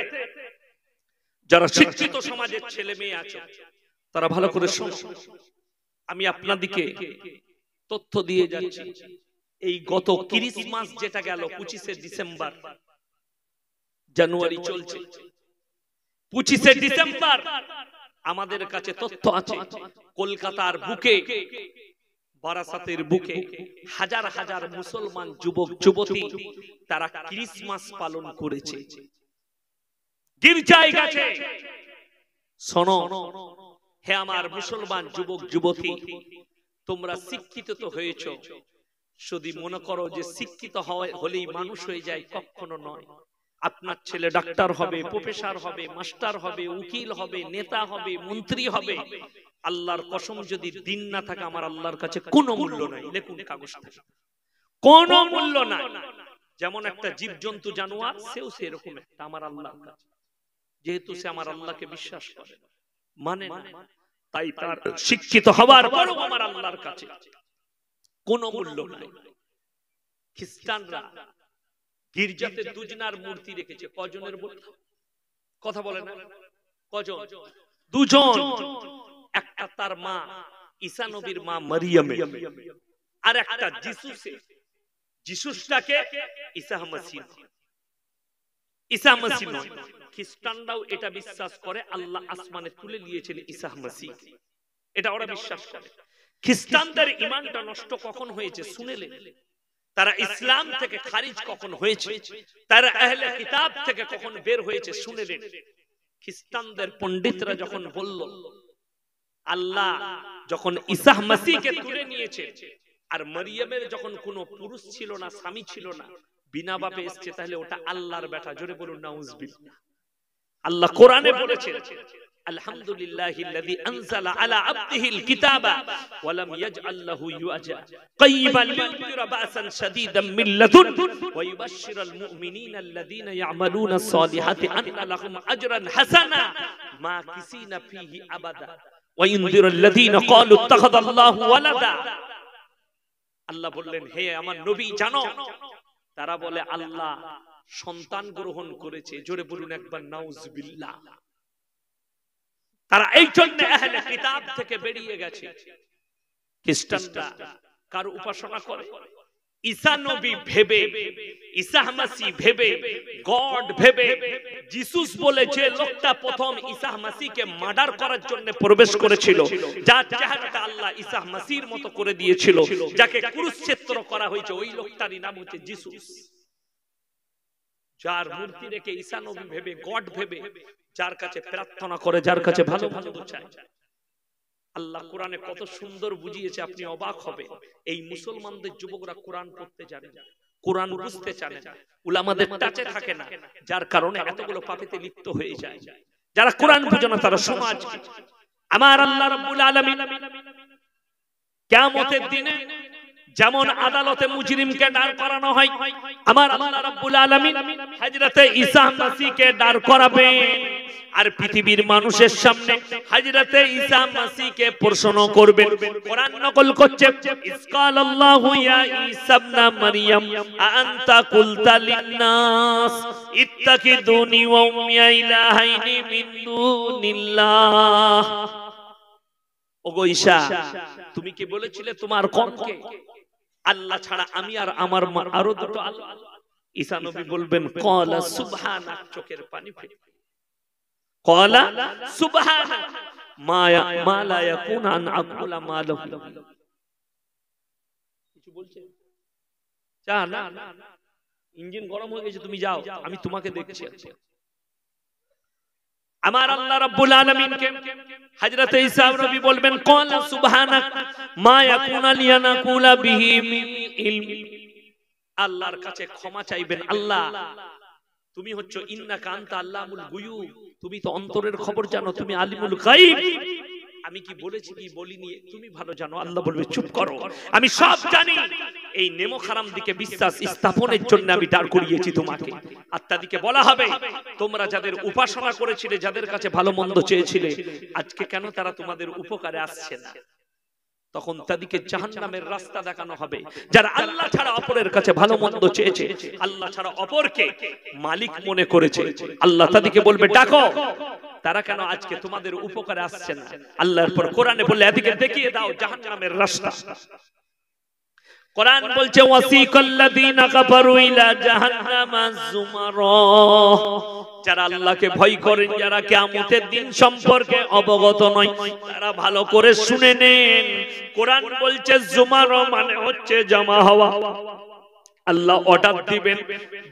যারা শিক্ষিত সমাজের ছেলে মেয়ে আছে তারা ভালো করে শোনো। আমি আপনাদিকে তথ্য দিয়ে যাচ্ছি। এই গত ক্রিসমাস যেটা গেল 25শে ডিসেম্বর, জানুয়ারি চলছে, 25শে ডিসেম্বর আমাদের কাছে তথ্য আছে কলকাতার বুকে, বারাসাতের বুকে হাজার হাজার মুসলমান যুবক যুবতী তারা ক্রিসমাস পালন করেছে, গির্জায় গেছে। শোনো হে আমার মুসলমান যুবক যুবতী, তোমরা শিক্ষিত তো হয়েছ, যদি মনে করো যে শিক্ষিত হলেই মানুষ হয়ে যায়, কখনো নয়। আপনার ছেলে ডাক্তার হবে, প্রফেসর হবে, মাস্টার হবে, উকিল হবে, নেতা হবে, মন্ত্রী হবে, আল্লাহর কসম যদি দিন না থাকে আমার আল্লাহর কাছে কোনো মূল্য নাই। লেখুন কাগজ থেকে, কোনো মূল্য নাই। যেমন একটা জীবজন্তু জানোয়ার, সেও সেরকম একটা আমার আল্লাহর কাছে, যেহেতু সে আমার আল্লাহকে বিশ্বাস করে, মানে না, তাই তার শিক্ষিত হবার পরও আমার আল্লাহর কাছে কোনো মূল্য নাই। খ্রিস্টানরা গির্জাতে দুজনার মূর্তি রেখেছে। কজনের কথা বলে না? কজন? 2 জন। একটা তার মা ঈসা নবীর মা মারিয়ামে, আর একটা যিশুসে। যিশুসটাকে ঈসা মাসিহ, ঈসা মাসিহ নয়। খ্রিস্টানরাও এটা বিশ্বাস করে আল্লাহ আসমানে তুলে নিয়েছেন ঈসা মাসিহ, এটা ওরা বিশ্বাস করে। খ্রিস্টানদের ঈমানটা নষ্ট কখন হয়েছে শুনেলেন? তারা ইসলাম থেকে খারিজ কখন হয়েছে, তারা আহলে কিতাব থেকে কখন বের হয়েছে শুনেলেন? খ্রিস্টানদের পণ্ডিতরা যখন বলল আল্লাহ যখন ঈসা মাসিহকে তুলে নিয়েছে, আর মারিয়ামের যখন কোনো পুরুষ ছিল না, স্বামী ছিল না, বিনা বাপে এসেছে, তাহলে ওটা আল্লাহর বেটা। জোরে বলুন নাউজুবিল্লাহ। আল্লাহ কোরআনে বলেছেন আলহামদুলিল্লাহিল্লাযী আনজালা আলা আবদিহিল কিতাবা ওয়া লাম ইয়াজআল লাহু ইওয়াজা কাইয়িমান লিয়ুনযিরা বা'সান শাদীদাম মিন লাদুন ওয়া ইউবাশশিরাল মুমিনিনা আল্লাযীনা ইয়া'মালুনাস সালিহাতি আন্না লাহুম আজরান হাসানা মা কিসিনা ফীহি আবাদা ওয়া ইউনযিরাল লাযীনা ক্বালু ইত্তাখাযাল্লাহু ওয়ালাদা। আল্লাহ বললেন হে আমার নবী জানো, তারা বলে আল্লাহ সন্তান গ্রহণ করেছে। জোরে বলুন একবার নাউজুবিল্লাহ। তারা এই জন্য আহলে কিতাব থেকে বেরিয়ে গেছে। খ্রিস্টানরা কার উপাসনা করে? ঈসা নবী ভেবে, ঈসা মাসিহ ভেবে, গড ভেবে। যিশুস বলে যে লোকটা প্রথম ঈসা মাসিহকে মার্ডার করার জন্য প্রবেশ করেছিল, যার চেহারাটা আল্লাহ ঈসা মাসিহর মতো করে দিয়েছিল, যাকে ক্রুশচ্ছেদ করা হয়েছে, ওই লোকটারই নাম হচ্ছে যিশুস। যার মূর্তি রেখে ঈসা নবী ভেবে, গড ভেবে, যার কাছে প্রার্থনা করে, যার কাছে ভালো ভালো চায়। আল্লাহ কোরআনে কত সুন্দর বুঝিয়েছে, আপনি অবাক হবে। এই মুসলমানদের যুবকরা কোরআন পড়তে জানে না, কোরআন বুঝতে জানে না, উলামাদের টাচে থাকে না, যার কারণে এতগুলো পাপেতে লিপ্ত হয়ে যায়। যারা কোরআন বুঝে না তারা সমাজ। আমার আল্লাহ রাব্বুল আলামিন কিয়ামতের দিনে যেমন আদালতে মুজরিমকে দাঁড় করানো হয়, আমার আল্লাহ রাব্বুল আলামিন হযরতে ঈসা মাসিহকে দাঁড় করাবেন। আর পৃথিবীর মানুষের সামনে হযরতে ঈসা মসিহকে প্রশ্ন করবেন। কোরআন নকল করছে, ইসকাল আল্লাহু ইয়া ঈসা ইবনে মারইয়াম আনতা কুলতা লিন-নাস ইত্তাকিদুনি ওয়া উম্মিয়া ইলাহাইনি মিন দুনিল্লাহ। ওগো ঈসা, তুমি কি বলেছিলে তোমার কওমকে আল্লাহ ছাড়া আমি আর আমার মা আরো দুটো আল্লাহ? ঈসা নবী বলবেন, ক্বালা সুবহানাক, চোখের পানি ফেলে, ক্বালা সুবহানাক মা লা ইয়াকুন আন আকুলা মা লাহু। কিছু বলছে চা না, ইঞ্জিন গরম হয়ে গেছে, তুমি যাও, আমি তোমাকে দেখছি। আমার আল্লাহ রাব্বুল আলামিনকে হযরত ঈসা নবী বলবেন, ক্বালা সুবহানাক মা ইয়াকুনা লি আন আকুলা বিহি মিন ইলমি। আল্লাহর কাছে ক্ষমা চাইবেন, আল্লাহ তুমি হচ্ছ ইন্নাকা আনতা আল্লামুল গুয়ুব, তুমি তো অন্তরের খবর জানো, তুমি আলিমুল গায়ব। আমি কি বলেছি কি বলিনি তুমি ভালো জানো। আল্লাহ বলবে, চুপ করো, আমি সব জানি। এই নেমো খারাম দিকে বিশ্বাস স্থাপনের জন্য আমি দাঁড় করিয়েছি তোমাকে। আত্মাদিকে বলা হবে, তোমরা যাদের উপাসনা করেছিলে, যাদের কাছে ভালো মন্দ চেয়েছিলে, আজকে কেন তারা তোমাদের উপকারে আসছে না? তখন তাদেরকে জাহান্নামের রাস্তা দেখানো হবে। যারা আল্লাহ ছাড়া অপরের কাছে ভালো মন্দ চেয়েছে, আল্লাহ ছাড়া অপরকে মালিক মনে করেছে, আল্লাহ তাদেরকে বলবে, ডাকো, তারা কেন আজকে তোমাদের উপকারে আসছে না? আল্লাহর পর কোরআনে বললে, এদিকে দেখিয়ে দাও জাহান্নামের রাস্তা। কোরআন বলছে, ওয়াসিকাল্লাযীনা কাফারু ইলা জাহান্নামা যুমারা। যারা আল্লাহকে ভয় করেন, যারা কিয়ামতের দিন সম্পর্কে অবগত নয়, তারা ভালো করে শুনে নেন। কোরআন বলছে যুমারা মানে হচ্ছে জমা হওয়া। আল্লাহ অর্ডার দিবেন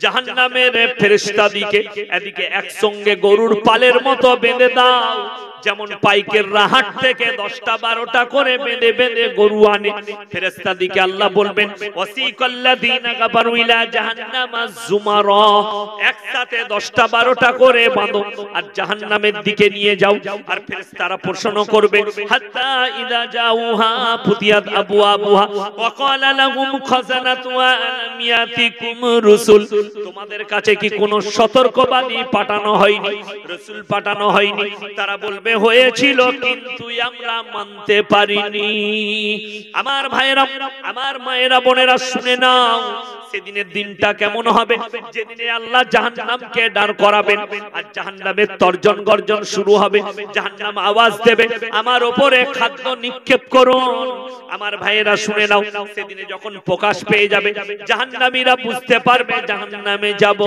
জাহান্নামের ফেরেশতাদিকে, এদিকে একসঙ্গে গরুর পালের মতো বেঁধে দাও। যেমন পাইকেররা হাট থেকে 10টা 12টা করে বেঁধে বেঁধে গরু আনে, ফেরেশতাদিকে আল্লাহ বলবেন, ওয়াসিকাল্লাযীনা কাফারু ইলা জাহান্নামা যুমারা, একসাথে 10টা 12টা করে বাঁধো আর জাহান্নামের দিকে নিয়ে যাও। আর ফেরেশতারা প্রশ্ন করবে, হাত্তা ইযা জাউহা ফুতিয়াত আবওয়াবুহা ওয়া ক্বালা লাহুম খাযানাতুহা আলাম ইয়াতিকুম রাসূল। তোমাদের কাছে কি কোনো সতর্কবাণী পাঠানো হয়নি, রাসূল পাঠানো হয়নি? তারা বলবে, হয়েছিল কিন্তু আমরা মানতে পারিনি। আমার ভাইয়েরা, আমার মায়েরা, বোনেরা, শুনে নাও, সেদিনের দিনটা কেমন হবে, যেদিনে আল্লাহ জাহান্নামকে দাঁড় করাবেন আর জাহান্নামের তর্জন গর্জন শুরু হবে। জাহান্নাম আওয়াজ দেবে, আমার উপরে খাদ্য নিক্ষেপ করুন। আমার ভাইয়েরা শুনে নাও, সেদিনে যখন প্রকাশ পেয়ে যাবে, জাহান্নামীরা বুঝতে পারবে জাহান্নামে যাব,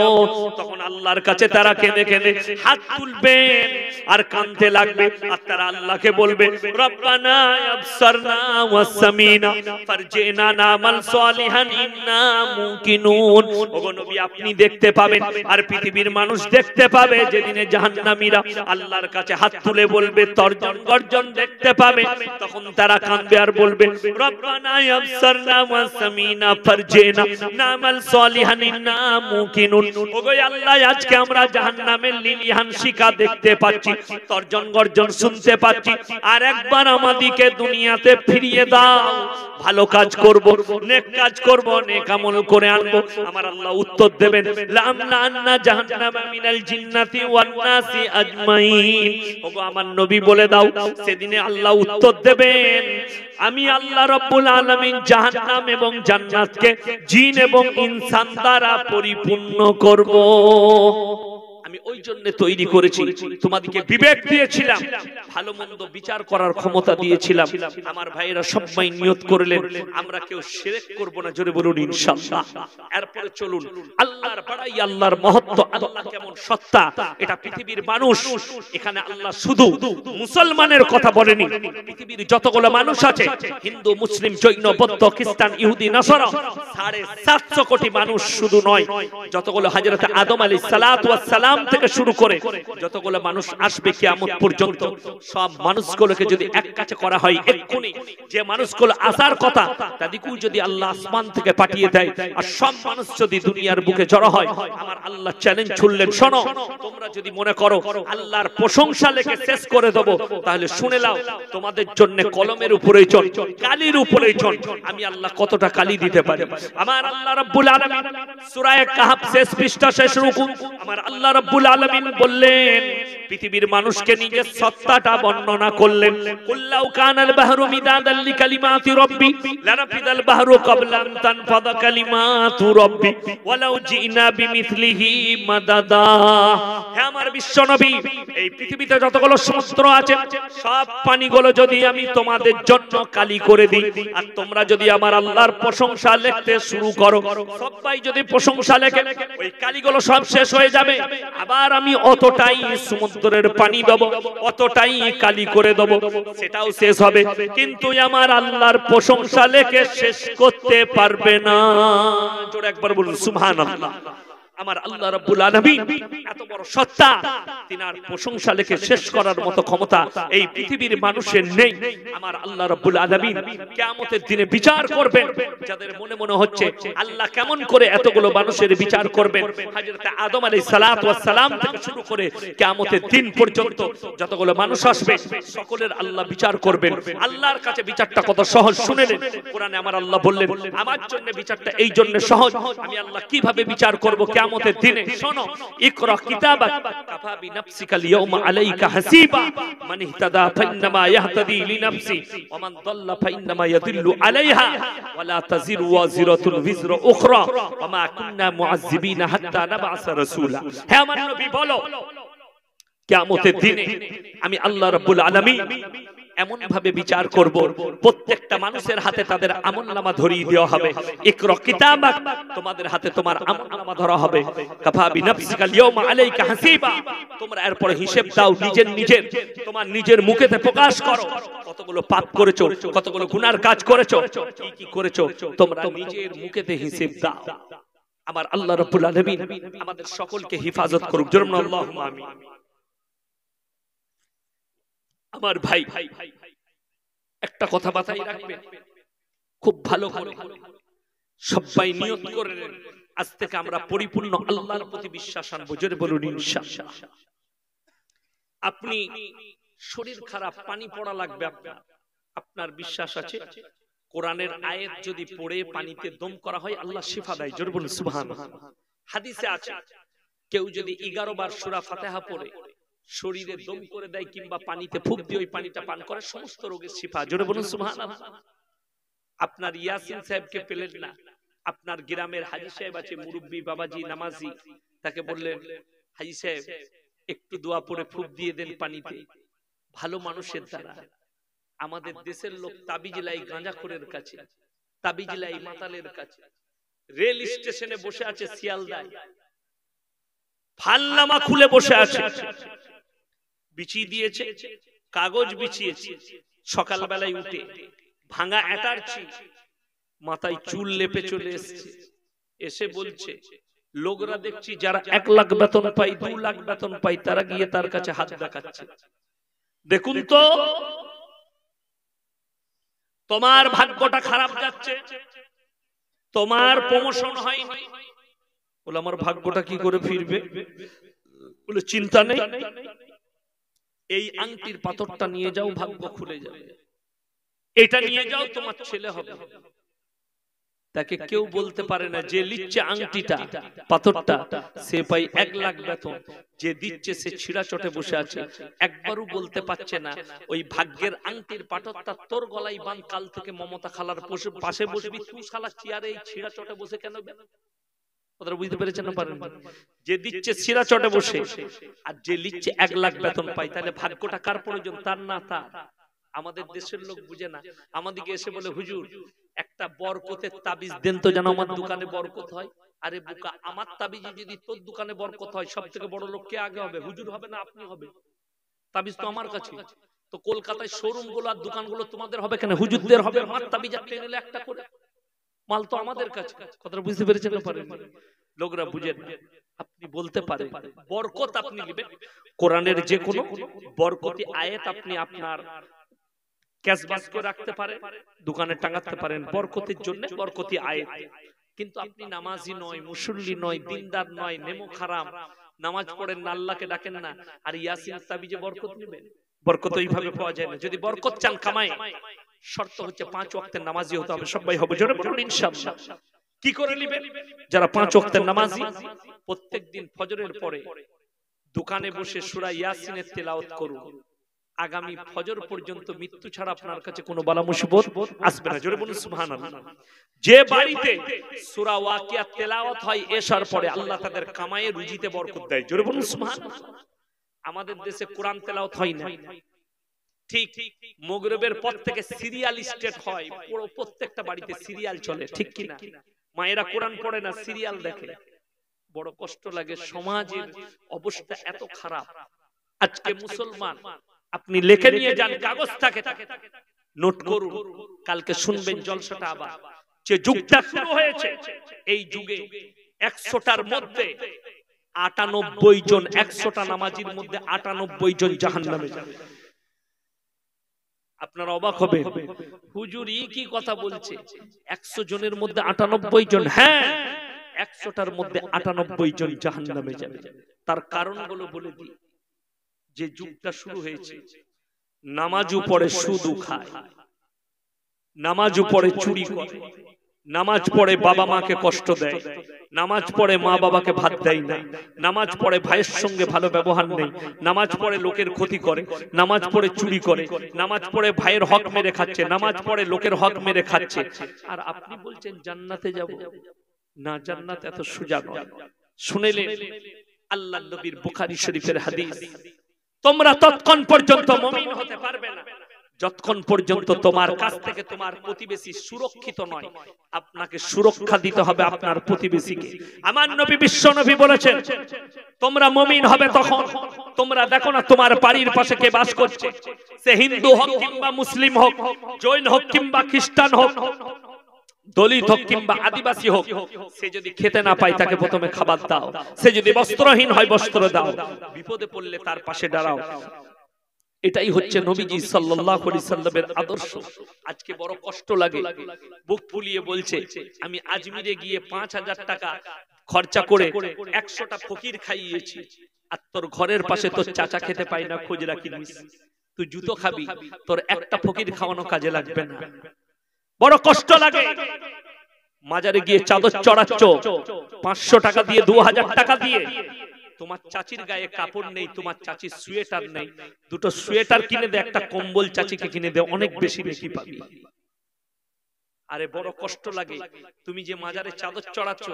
তখন আল্লাহর কাছে তারা কেঁদে কেঁদে হাত তুলবেন আর কাঁদতে লাগবে। আর তারা আল্লাহকে বলবে, রব্বানা আবসারনা ওয়া সামিনা ফারজিনা নামাল সালিহান ইন্না মুকিনুন। ওগো নবী, আপনি দেখতে পাবেন আর পৃথিবীর মানুষ দেখতে পাবে, যেদিনে জাহান্নামীরা আল্লাহর কাছে হাত তুলে বলবে, তর্জন গর্জন দেখতে পাবে, তখন তারা কাঁদবে আর বলবে, রব্বানা আবসারনা ওয়া সামিনা ফারজিনা নামাল সালিহান ইন্না মুকিনুন। ওগো আল্লাহ, আজকে আমরা জাহান্নামের লিলিহান শিখা দেখতে পাচ্ছি, তর্জন গর্জন শুনতে পাচ্ছি, আর একবার আমাদেরকে দুনিয়াতে ফিরিয়ে দাও, ভালো কাজ করব, নেক কাজ করব, নেক আমল করে আনবো। আমার আল্লাহ উত্তর দেবেন, লামলান্না জাহান্নামা মিনাল জিন্নাতি ওয়ান নাসি আজমাইন। ওগো আমার নবী বলে দাও, সেদিনে আল্লাহ উত্তর দেবেন, আমি আল্লাহ রাব্বুল আলামিন জাহান্নাম এবং জান্নাতকে জিন এবং ইনসান দ্বারা পরিপূর্ণ করব। আমি ওই জন্য তৈরি করেছি, তোমাদেরকে বিবেক দিয়েছিলাম, ভালো মন্দ বিচার করার ক্ষমতা দিয়েছিলাম। আমার ভাইয়েরা সবাই নিয়ত করলেন, আমরা কেউ শিরক করব না, জোরে বলুন ইনশাআল্লাহ। এরপরে চলুন আল্লাহর বড়াই, আল্লাহর মহত্ব, আল্লাহ কেমন সত্তা, এটা পৃথিবীর মানুষ, এখানে আল্লাহ শুধু মুসলমানের কথা বলেনি, পৃথিবীর যতগুলো মানুষ আছে, হিন্দু, মুসলিম, জৈন, বৌদ্ধ, খ্রিস্টান, ইহুদি, নাসারা, 750 কোটি মানুষ শুধু নয়, যতগুলো হযরত আদম আলাইহিস সালাতু ওয়াস সালাম থেকে শুরু করে যতগুলো মানুষ আসবে কিয়ামত পর্যন্ত, সব মানুষগুলোকে যদি এক কাছে করা হয়, এক্ষুনি যে মানুষগুলো আসার কথা তাদেরকেও যদি আল্লাহ আসমান থেকে পাঠিয়ে দেয়, আর সব মানুষ যদি দুনিয়ার বুকে জড়ো হয়, আমার আল্লাহ চ্যালেঞ্জ ছুড়লেন, শোনো, তোমরা যদি মনে করো আল্লাহর প্রশংসা লেখে শেষ করে দেব, তাহলে শুনে নাও, তোমাদের জন্য কলমের উপরেই চল, কালির উপরেই চল, আমি আল্লাহ কতটা কালি দিতে পারি। আমার আল্লাহ রাব্বুল আলামিন সূরা কাহফ শেষ পৃষ্ঠা শেষ রুকু, আমার আল্লাহ রাব্বুল আলামিন বললেন, পৃথিবীর মানুষকে নিজের সত্তাটা বর্ণনা করলেন। কুল্লাউ কানাল বাহরু মিদাদাল লিকালিমাতি রাব্বি লানাফিদাল বাহরু ক্বাবলা আন তানফাদা কালিমাতু রাব্বি ওয়ালাউ জিনা বিমিসলিহি মাদাদা। হে আমার বিশ্বনবী, এই পৃথিবীতে যতগুলো সমুদ্র আছে সব পানিগুলো যদি আমি তোমাদের জন্য কালি করে দিই, আর তোমরা যদি আমার আল্লাহর প্রশংসা লিখতে শুরু করো, সবাই যদি প্রশংসা লেখে, ওই কালিগুলো সব শেষ হয়ে যাবে। আবার আমি অতটাই সমুদ্রের পানি দেব, অতটাই কালি করে দেব, সেটাও শেষ হবে, কিন্তু আমার আল্লাহর প্রশংসা লেখে শেষ করতে পারবে না। জোরে একবার বলুন সুবহানাল্লাহ। আমার আল্লাহ রাব্বুল আলামিন এত বড় সত্তা, তিনার প্রশংসা লেখে শেষ করার মতো ক্ষমতা এই পৃথিবীর মানুষের নেই। আমার আল্লাহ রাব্বুল আলামিন কিয়ামতের দিনে বিচার করবেন। যাদের মনে মনে হচ্ছে আল্লাহ কেমন করে এতগুলো মানুষের বিচার করবেন, হযরত আদম আলাইহিস সালাতু ওয়াস সালাম থেকে শুরু করে কিয়ামতের দিন পর্যন্ত যতগুলো মানুষ আসবে সকলের আল্লাহ বিচার করবেন। আল্লাহর কাছে বিচারটা কত সহজ শুনেলেন। কোরআনে আমার আল্লাহ বললেন, আমার জন্য বিচারটা এই জন্য সহজ, আমি আল্লাহ কিভাবে বিচার করব কিয়ামতের দিনে। শোনো, ইকরা কিতাবাক কাফা বিনাফসিকাল ইয়াউমা আলাইকা হাসিবা মান ইহতাদা ফাইন্নামা ইয়াহতাদি লিনাফসি ওয়া মান দাল্লা ফাইন্নামা ইয়াদিল্লু আলাইহা ওয়া লা তাজিরু ওয়াজিরাতুন বিজরা উখরা ওয়া মা কুননা মুআযযিবিনা হাত্তা নাবআসা রাসূলা। হে আমার নবী বলো, কিয়ামতের দিনে আমি আল্লাহ রাব্বুল আলামিন এমন ভাবে বিচার করব, প্রত্যেকটা মানুষের হাতে তাদের আমলনামা ধরিয়ে দেওয়া হবে। ইকরা কিতাবাক, তোমাদের হাতে তোমার আমলনামা ধরা হবে। কাফা বিনাফসিকাল ইয়াউমা আলাইকা হাসিবা, তোমরা এরপর হিসাব দাও নিজের তোমার নিজের মুখেতে প্রকাশ করো, কতগুলো পাপ করেছো, কতগুলো গুনার কাজ করেছো, কি করেছো, তোমরা নিজের মুখেতে হিসাব দাও। আমার আল্লাহ রাব্বুল আলামিন আমাদের সকলকে হেফাজত করুক। জোরে বলুন আল্লাহুম্মা আমিন। আমার ভাই, একটা কথা মাথায় রাখবেন খুব ভালো করে, সবাই নিয়ত করে নেন, আজ থেকে আমরা পরিপূর্ণ আল্লাহর প্রতি বিশ্বাস আনবো। জোরে বলুন ইনশাআল্লাহ। আপনি শরীর খারাপ, পানি পড়া লাগবে, আপনার বিশ্বাস আছে কোরআনের আয়াত যদি পড়ে পানিতে দম করা হয় আল্লাহ শিফা দেয়। জোরে বলুন সুবহানাল্লাহ। হাদিসে আছে কেউ যদি 11 বার সূরা ফাতিহা পড়ে শরীরে দম করে দেয় কিংবা পানিতে ফুঁক দিয়ে ওই পানিটা পান করে, সমস্ত রোগের শিফা। জোরে বলুন সুবহানাল্লাহ। আপনার ইয়াসিন সাহেবকে পেলেন না, আপনার গ্রামের হাজী সাহেব আছে, মুরব্বি বাবাজি নামাজি, তাকে বললেন হাজী সাহেব একটু দোয়া পড়ে ফুঁক দিয়ে দেন পানিতে। ভালো মানুষের দ্বারা আমাদের দেশের লোক তাবিজ লাই গাঁজাখোরের কাছে, তাবিজ লাই মাতালের কাছে, রেল স্টেশনে বসে আছে শিয়ালদায়, ফালনামা খুলে বসে আছে, বিছিয়ে দিয়েছে, কাগজ বিছিয়েছে, সকালবেলায় উঠে ভাঙা এটারছি মাথায় চুল লেপে চলে এসেছে, এসে বলছে লোকরা দেখছি যারা 1 লাখ বেতন পায়, 2 লাখ বেতন পায়, তারা গিয়ে তার কাছে হাত দেখাচ্ছে। দেখুন তো তোমার ভাগ্যটা খারাপ যাচ্ছে, তোমার প্রমোশন হয়নি। বলে আমার ভাগ্যটা কি করে ফিরবে? বলে চিন্তা নেই, এই আংটির পাথরটা নিয়ে যাও, ভাগ্য খুলে যাবে। এটা নিয়ে যাও, তোমার ছেলে হবে। তাকে কেউ বলতে পারে না যে লিচ্ছে আংটিটা পাথরটা সে পাই 1 লাখ বেতন, যে দিচ্ছে সে ছিড়া চটে বসে আছে। একবারও বলতে পারছে না ওই ভাগ্যের আংটির পাথরটা তোর গলায় বাঁধ, কাল থেকে মমতা খালার পাশে বসবি, তুই শালা চেয়ারে এই ছিড়া চটে বসে কেন? কথাটা বুঝতে পেরেছেন না? পারেন? যে দিচ্ছে ছিড়া চটে বসে আর যে লিচ্ছে 1 লাখ বেতন পাই, তাহলে ভাগ্যটা কার প্রয়োজন? তার না তার? আমাদের দেশের লোক বুঝে না, আমাদেরকে এসে বলে হুজুর একটা বরকতের তাবিজ দেন তো যেন আমার দোকানে বরকত হয়। আরে বোকা, আমার তাবিজে যদি তোর দোকানে বরকত হয়, সব থেকে বড় লোক কে আগে হবে? হুজুর হবে না আপনি হবে? তাবিজ তো আমার কাছে। তো কলকাতায় শোরুম গুলো আর দোকানগুলো তোমাদের হবে কেন? হুজুরদের হবে। আমার তাবিজ আপনি নিলে একটা করে, মাল তো আমাদের কাছে। কথাটা বুঝতে পেরেছেন না? পারেন? লোকরা বুঝেন না। আপনি বলতে পারেন বরকত আপনি নেবেন, কোরআনের যে কোনো বরকতি আয়াত আপনি আপনার ক্যাশবাস করে রাখতে পারেন, দোকানে টাঙাতে পারেন বরকতের জন্য, বরকতি আয়াত। কিন্তু আপনি নামাজি নয়, মুসল্লি নয়, দিনদার নয়, নেমো খারাম, নামাজ পড়েন না, আল্লাহকে ডাকেন না, আর ইয়াসিন তাবিজে বরকত নেবেন? বরকত এইভাবে পাওয়া যায় না। যদি বরকত চান কামাই, শর্ত হচ্ছে 5 ওয়াক্তের নামাজি হতে হবে। সবাই হবে? জোরে বলুন ইনশাআল্লাহ। কি করে নেবেন? যারা 5 ওয়াক্তের নামাজি, প্রত্যেকদিন ফজরের পরে দোকানে বসে সূরা ইয়াসিনের তেলাওয়াত করুন, আগামী ফজর পর্যন্ত মৃত্যু ছাড়া আপনার কাছে কোনো বালা মুসিবত আসবে না। জোরে বলুন সুবহানাল্লাহ। যে বাড়িতে সূরা ওয়াকিয়া তেলাওয়াত হয় এশার পরে, আল্লাহ তাদের কামায়ে রুজিতে বরকত দেয়। জোরে বলুন সুবহানাল্লাহ। আমাদের দেশে কোরআন তেলাওয়াত হয় না, ঠিক মাগরিবের পর থেকে সিরিয়াল স্টেট হয়, পুরো প্রত্যেকটা বাড়িতে সিরিয়াল চলে, ঠিক কি না? মায়েরা কোরআন পড়ে না, সিরিয়াল দেখে। বড় কষ্ট লাগে, সমাজের অবস্থা এত খারাপ। আজকে মুসলমান, আপনি লিখে নিয়ে যান, কাগজ থাকে নোট করুন, কালকে শুনবেন জলসাটা আবার। যে যুগটা শুরু হয়েছে, এই যুগে 100টার মধ্যে 98 জন, 100টা নামাজির মধ্যে 98 জন জাহান্নামে যাবে। আপনারা অবাক হবেন, হুজুরি কি কথা বলছে? 100 জনের মধ্যে 98 জন? হ্যাঁ, 100টার মধ্যে 98 জন জাহান্নামে যাবে। তার কারণগুলো বলে দিই। যে যুগটা শুরু হয়েছে, নামাজও পড়ে সুদও খায়, নামাজও পড়ে চুরি করে, নামাজ পড়ে বাবা মাকে কষ্ট দেয়, নামাজ পড়ে মা বাবাকে ভাত দেয় না, নামাজ পড়ে ভাইয়ের সঙ্গে ভালো ব্যবহার নেই, নামাজ পড়ে লোকের ক্ষতি করে, নামাজ পড়ে চুরি করে, নামাজ পড়ে ভাইয়ের হক মেরে খাচ্ছে, নামাজ পড়ে লোকের হক মেরে খাচ্ছে। আর আপনি বলছেন জান্নাতে যাব? না, জান্নাত এত সোজা নয়। শুনেলেন আল্লাহর নবীর বুখারী শরীফের হাদিস, তোমরা ততক্ষণ পর্যন্ত মুমিন হতে পারবে না যতক্ষণ পর্যন্ত তোমার কাছ থেকে তোমার প্রতিবেশী সুরক্ষিত নয়। আপনাকে সুরক্ষা দিতে হবে আপনার প্রতিবেশীকে। আমার নবী বিশ্ব নবী বলেছেন, তোমরা মুমিন হবে তখন, তোমরা দেখো না তোমার বাড়ির পাশে কে বাস করছে, সে হিন্দু হোক কিংবা মুসলিম হোক, জৈন হোক কিংবা খ্রিস্টান হোক, দলিত হোক কিংবা আদিবাসী হোক, সে যদি খেতে না পায় তাকে প্রথমে খাবার দাও, সে যদি বস্ত্রহীন হয় বস্ত্র দাও, বিপদে পড়লে তার পাশে দাঁড়াও। এটাই হচ্ছে নবীজি সাল্লাল্লাহু আলাইহি সাল্লামের আদর্শ। আজকে বড় কষ্ট লাগে, বুক ফুলিয়ে বলছে, আমি আজমিরে গিয়ে 5000 টাকা খরচা করে 100টা ফকির খাইয়েছি, আর তোর ঘরের পাশে তোর চাচা খেতে পায় না, খোঁজ রাখিস, তুই জুতো খাবি, তোর একটা ফকির খাওয়ানো কাজে লাগবে না। বড় কষ্ট লাগে। মাজারে গিয়ে চাদর চড়াচ্ছ 500 টাকা দিয়ে, 2000 টাকা দিয়ে, তোমার চাচির গায়ে কাপড় নেই, তোমার চাচির সোয়েটার নেই, দুটো সোয়েটার কিনে দে, একটা কম্বল চাচিকে কিনে দে, অনেক বেশি নেকি পাবি। আরে বড় কষ্ট লাগে। তুমি যে মাজারে চাদর চড়াচ্ছ,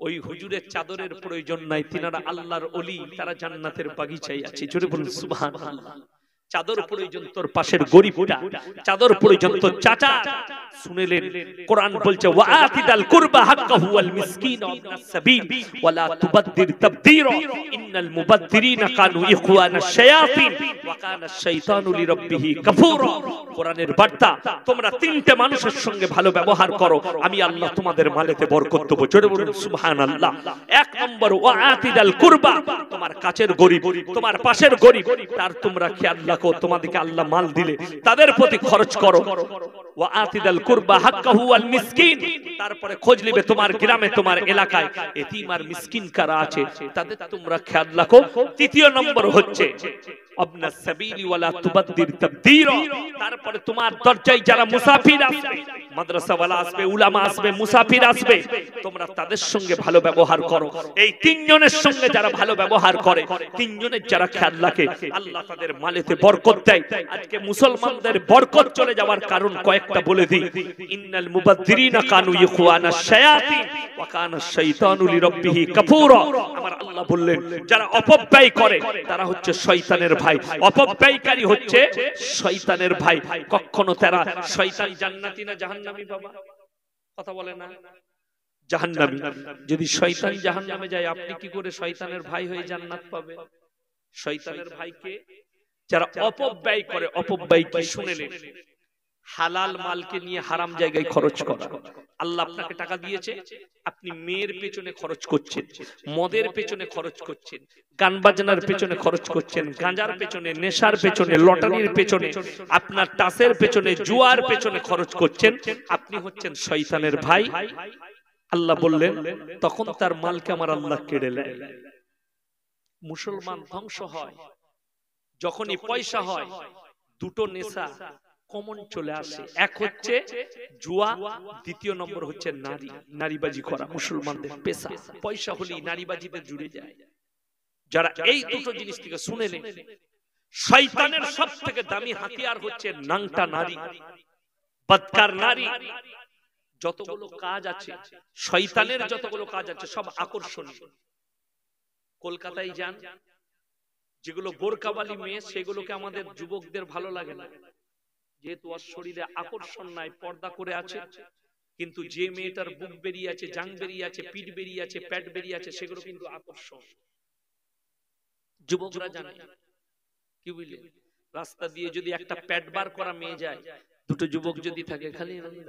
ওই হুজুরের চাদরের প্রয়োজন নাই, তিনারা আল্লাহর ওলি, তারা জান্নাতের বাগিচায় আছে। জোরে বলুন সুবহানাল্লাহ। চাদর প্রয়োজন তোর পাশের গরিবটা, চাদর প্রয়োজন তোর চাচা। শুনেলেন কোরআন বলছে, ওয়াআতিদাল কুরবা হাক্কাহু ওয়াল মিসকিন ওয়াবনাস সাবিল ওয়ালা তুবাদদির তাবদীরা ইন্নাল মুবাদদিরিনা কানু ইখওয়ানাশ শায়াতিন ওয়া কানাশ শাইতানু লিরাব্বিহি কাফুরা। কোরআনের বার্তা, তোমরা তিনটে মানুষের সঙ্গে ভালো ব্যবহার করো, আমি আল্লাহ তোমাদের মালেতে বরকত দেব। জোরে বলুন সুবহানাল্লাহ। এক নম্বর, ওয়াআতিদাল কুরবা, তোমার কাছের গরিব, তোমার পাশের গরিব, তার তোমরা খেয়াল রাখো, তোমাদেরকে আল্লাহ মাল দিলে তাদের প্রতি খরচ করো। ওয়াআতিদাল কুরবা হাক্কাহু ওয়াল মিসকিন, তারপরে খোঁজ নিবে তোমার গ্রামে, তোমার এলাকায় এতিম আর মিসকিন কারা আছে, তাদের তোমরা খেয়াল রাখো। তৃতীয় নম্বর হচ্ছে আবনাস সাবিলি ওয়ালা তুবাদদির তাবদীরা, তারপরে তোমার দরজায় যারা মুসাফির আসবে, মাদ্রাসাওয়ালা আসবে, উলামা আসবে, মুসাফির আসবে, তোমরা তাদের সঙ্গে ভালো ব্যবহার করো। এই তিনজনের সঙ্গে যারা ভালো ব্যবহার করে, তিনজনের যারা খেয়াল রাখে, আল্লাহ তাদের মালেতে বরকত দেয়। আজকে মুসলমানদের বরকত চলে যাওয়ার কারণ কয়েকটা বলে দিই। ইন্নাল মুবাদদিরিনা কানু ইখওয়ানাশ শায়াতিন ওয়া কানাশ শাইতানু লিরাব্বিহি কাফুরা। আমার আল্লাহ বললেন, যারা অপব্যয় করে তারা হচ্ছে শয়তানের ভাই, অপব্যয়কারী হচ্ছে শয়তানের ভাই। কখনো তারা শয়তান জান্নাতি না জাহান্নামী? বাবা কথা বলে না, জাহান্নামী। যদি শয়তান জাহান্নামে যায়, আপনি কি করে শয়তানের ভাই হয়ে জান্নাত পাবে? শয়তানের ভাইকে যারা অপব্যয় করে, অপব্যয় কি শুনেলেন? হালাল মালকে নিয়ে হারাম জায়গায় খরচ করা। আল্লাহ আপনাকে টাকা দিয়েছে, আপনি মেয়ের পেছনে খরচ করছেন, মদের পেছনে খরচ করছেন, গান বাজনার পেছনে খরচ করছেন, গাঁজার পেছনে, নেশার পেছনে, লটারির পেছনে, আপনার টাসের পেছনে, জুয়ার পেছনে খরচ করছেন, আপনি হচ্ছেন শয়তানের ভাই। আল্লাহ বললেন, তখন তার মালকে আমার আল্লাহ কেড়ে নেয়। মুসলমান ধ্বংস হয় যখনই পয়সা হয়। দুটো নেশা কমন চলে আসে, এক হচ্ছে জুয়া, দ্বিতীয় নম্বর হচ্ছে নারী, নারীবাজি করা। মুসলমানদের পেশা, পয়সা হলেই নারীবাজিতে জুড়ে যায়। যারা এই দুটো জিনিস থেকে শুনেলেন, শয়তানের সবথেকে দামি হাতিয়ার হচ্ছে নাংটা নারী, বদকার নারী। যতগুলো কাজ আছে শয়তানের, যতগুলো কাজ আছে সব আকর্ষণীয়। কলকাতায় যান, যেগুলো বোরকাওয়ালি মেয়ে সেগুলোকে আমাদের যুবকদের ভালো লাগে না, যেহেতু ওর শরীরে আকর্ষণ নাই, পর্দা করে আছে। কিন্তু যে মেয়েটার বুক বেরিয়ে আছে, জাং বেরিয়ে আছে, পিঠ বেরিয়ে আছে, পেট বেরিয়ে আছে, সেগুলো কিন্তু আকর্ষণ। যুবকরা জানে কি বুঝলেন? রাস্তা দিয়ে যদি একটা পেট বার করা মেয়ে যায়, দুটো যুবক যদি থাকে, খালি খালি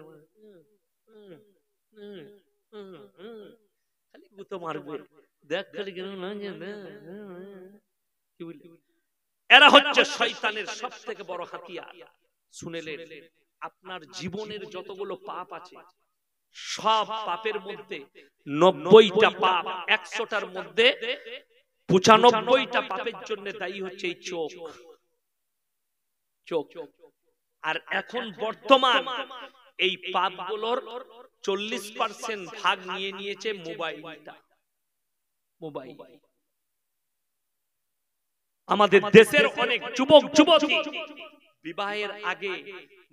গুতো মারবে, দেখ খালি কেন না। কি বুঝলেন? এরা হচ্ছে শয়তানের সব থেকে বড় হাতিয়ার। শুনেলেন, আপনার জীবনের যতগুলো পাপ আছে সব পাপের মধ্যে 90টা পাপ, 100টার মধ্যে 95টা পাপের জন্য দায়ী হচ্ছে এই চোখ। চোখ। আর এখন বর্তমান এই পাপগুলোর 40% ভাগ নিয়ে নিয়েছে মোবাইলটা। মোবাইল। আমাদের দেশের অনেক যুবক যুবতী বিবাহের আগে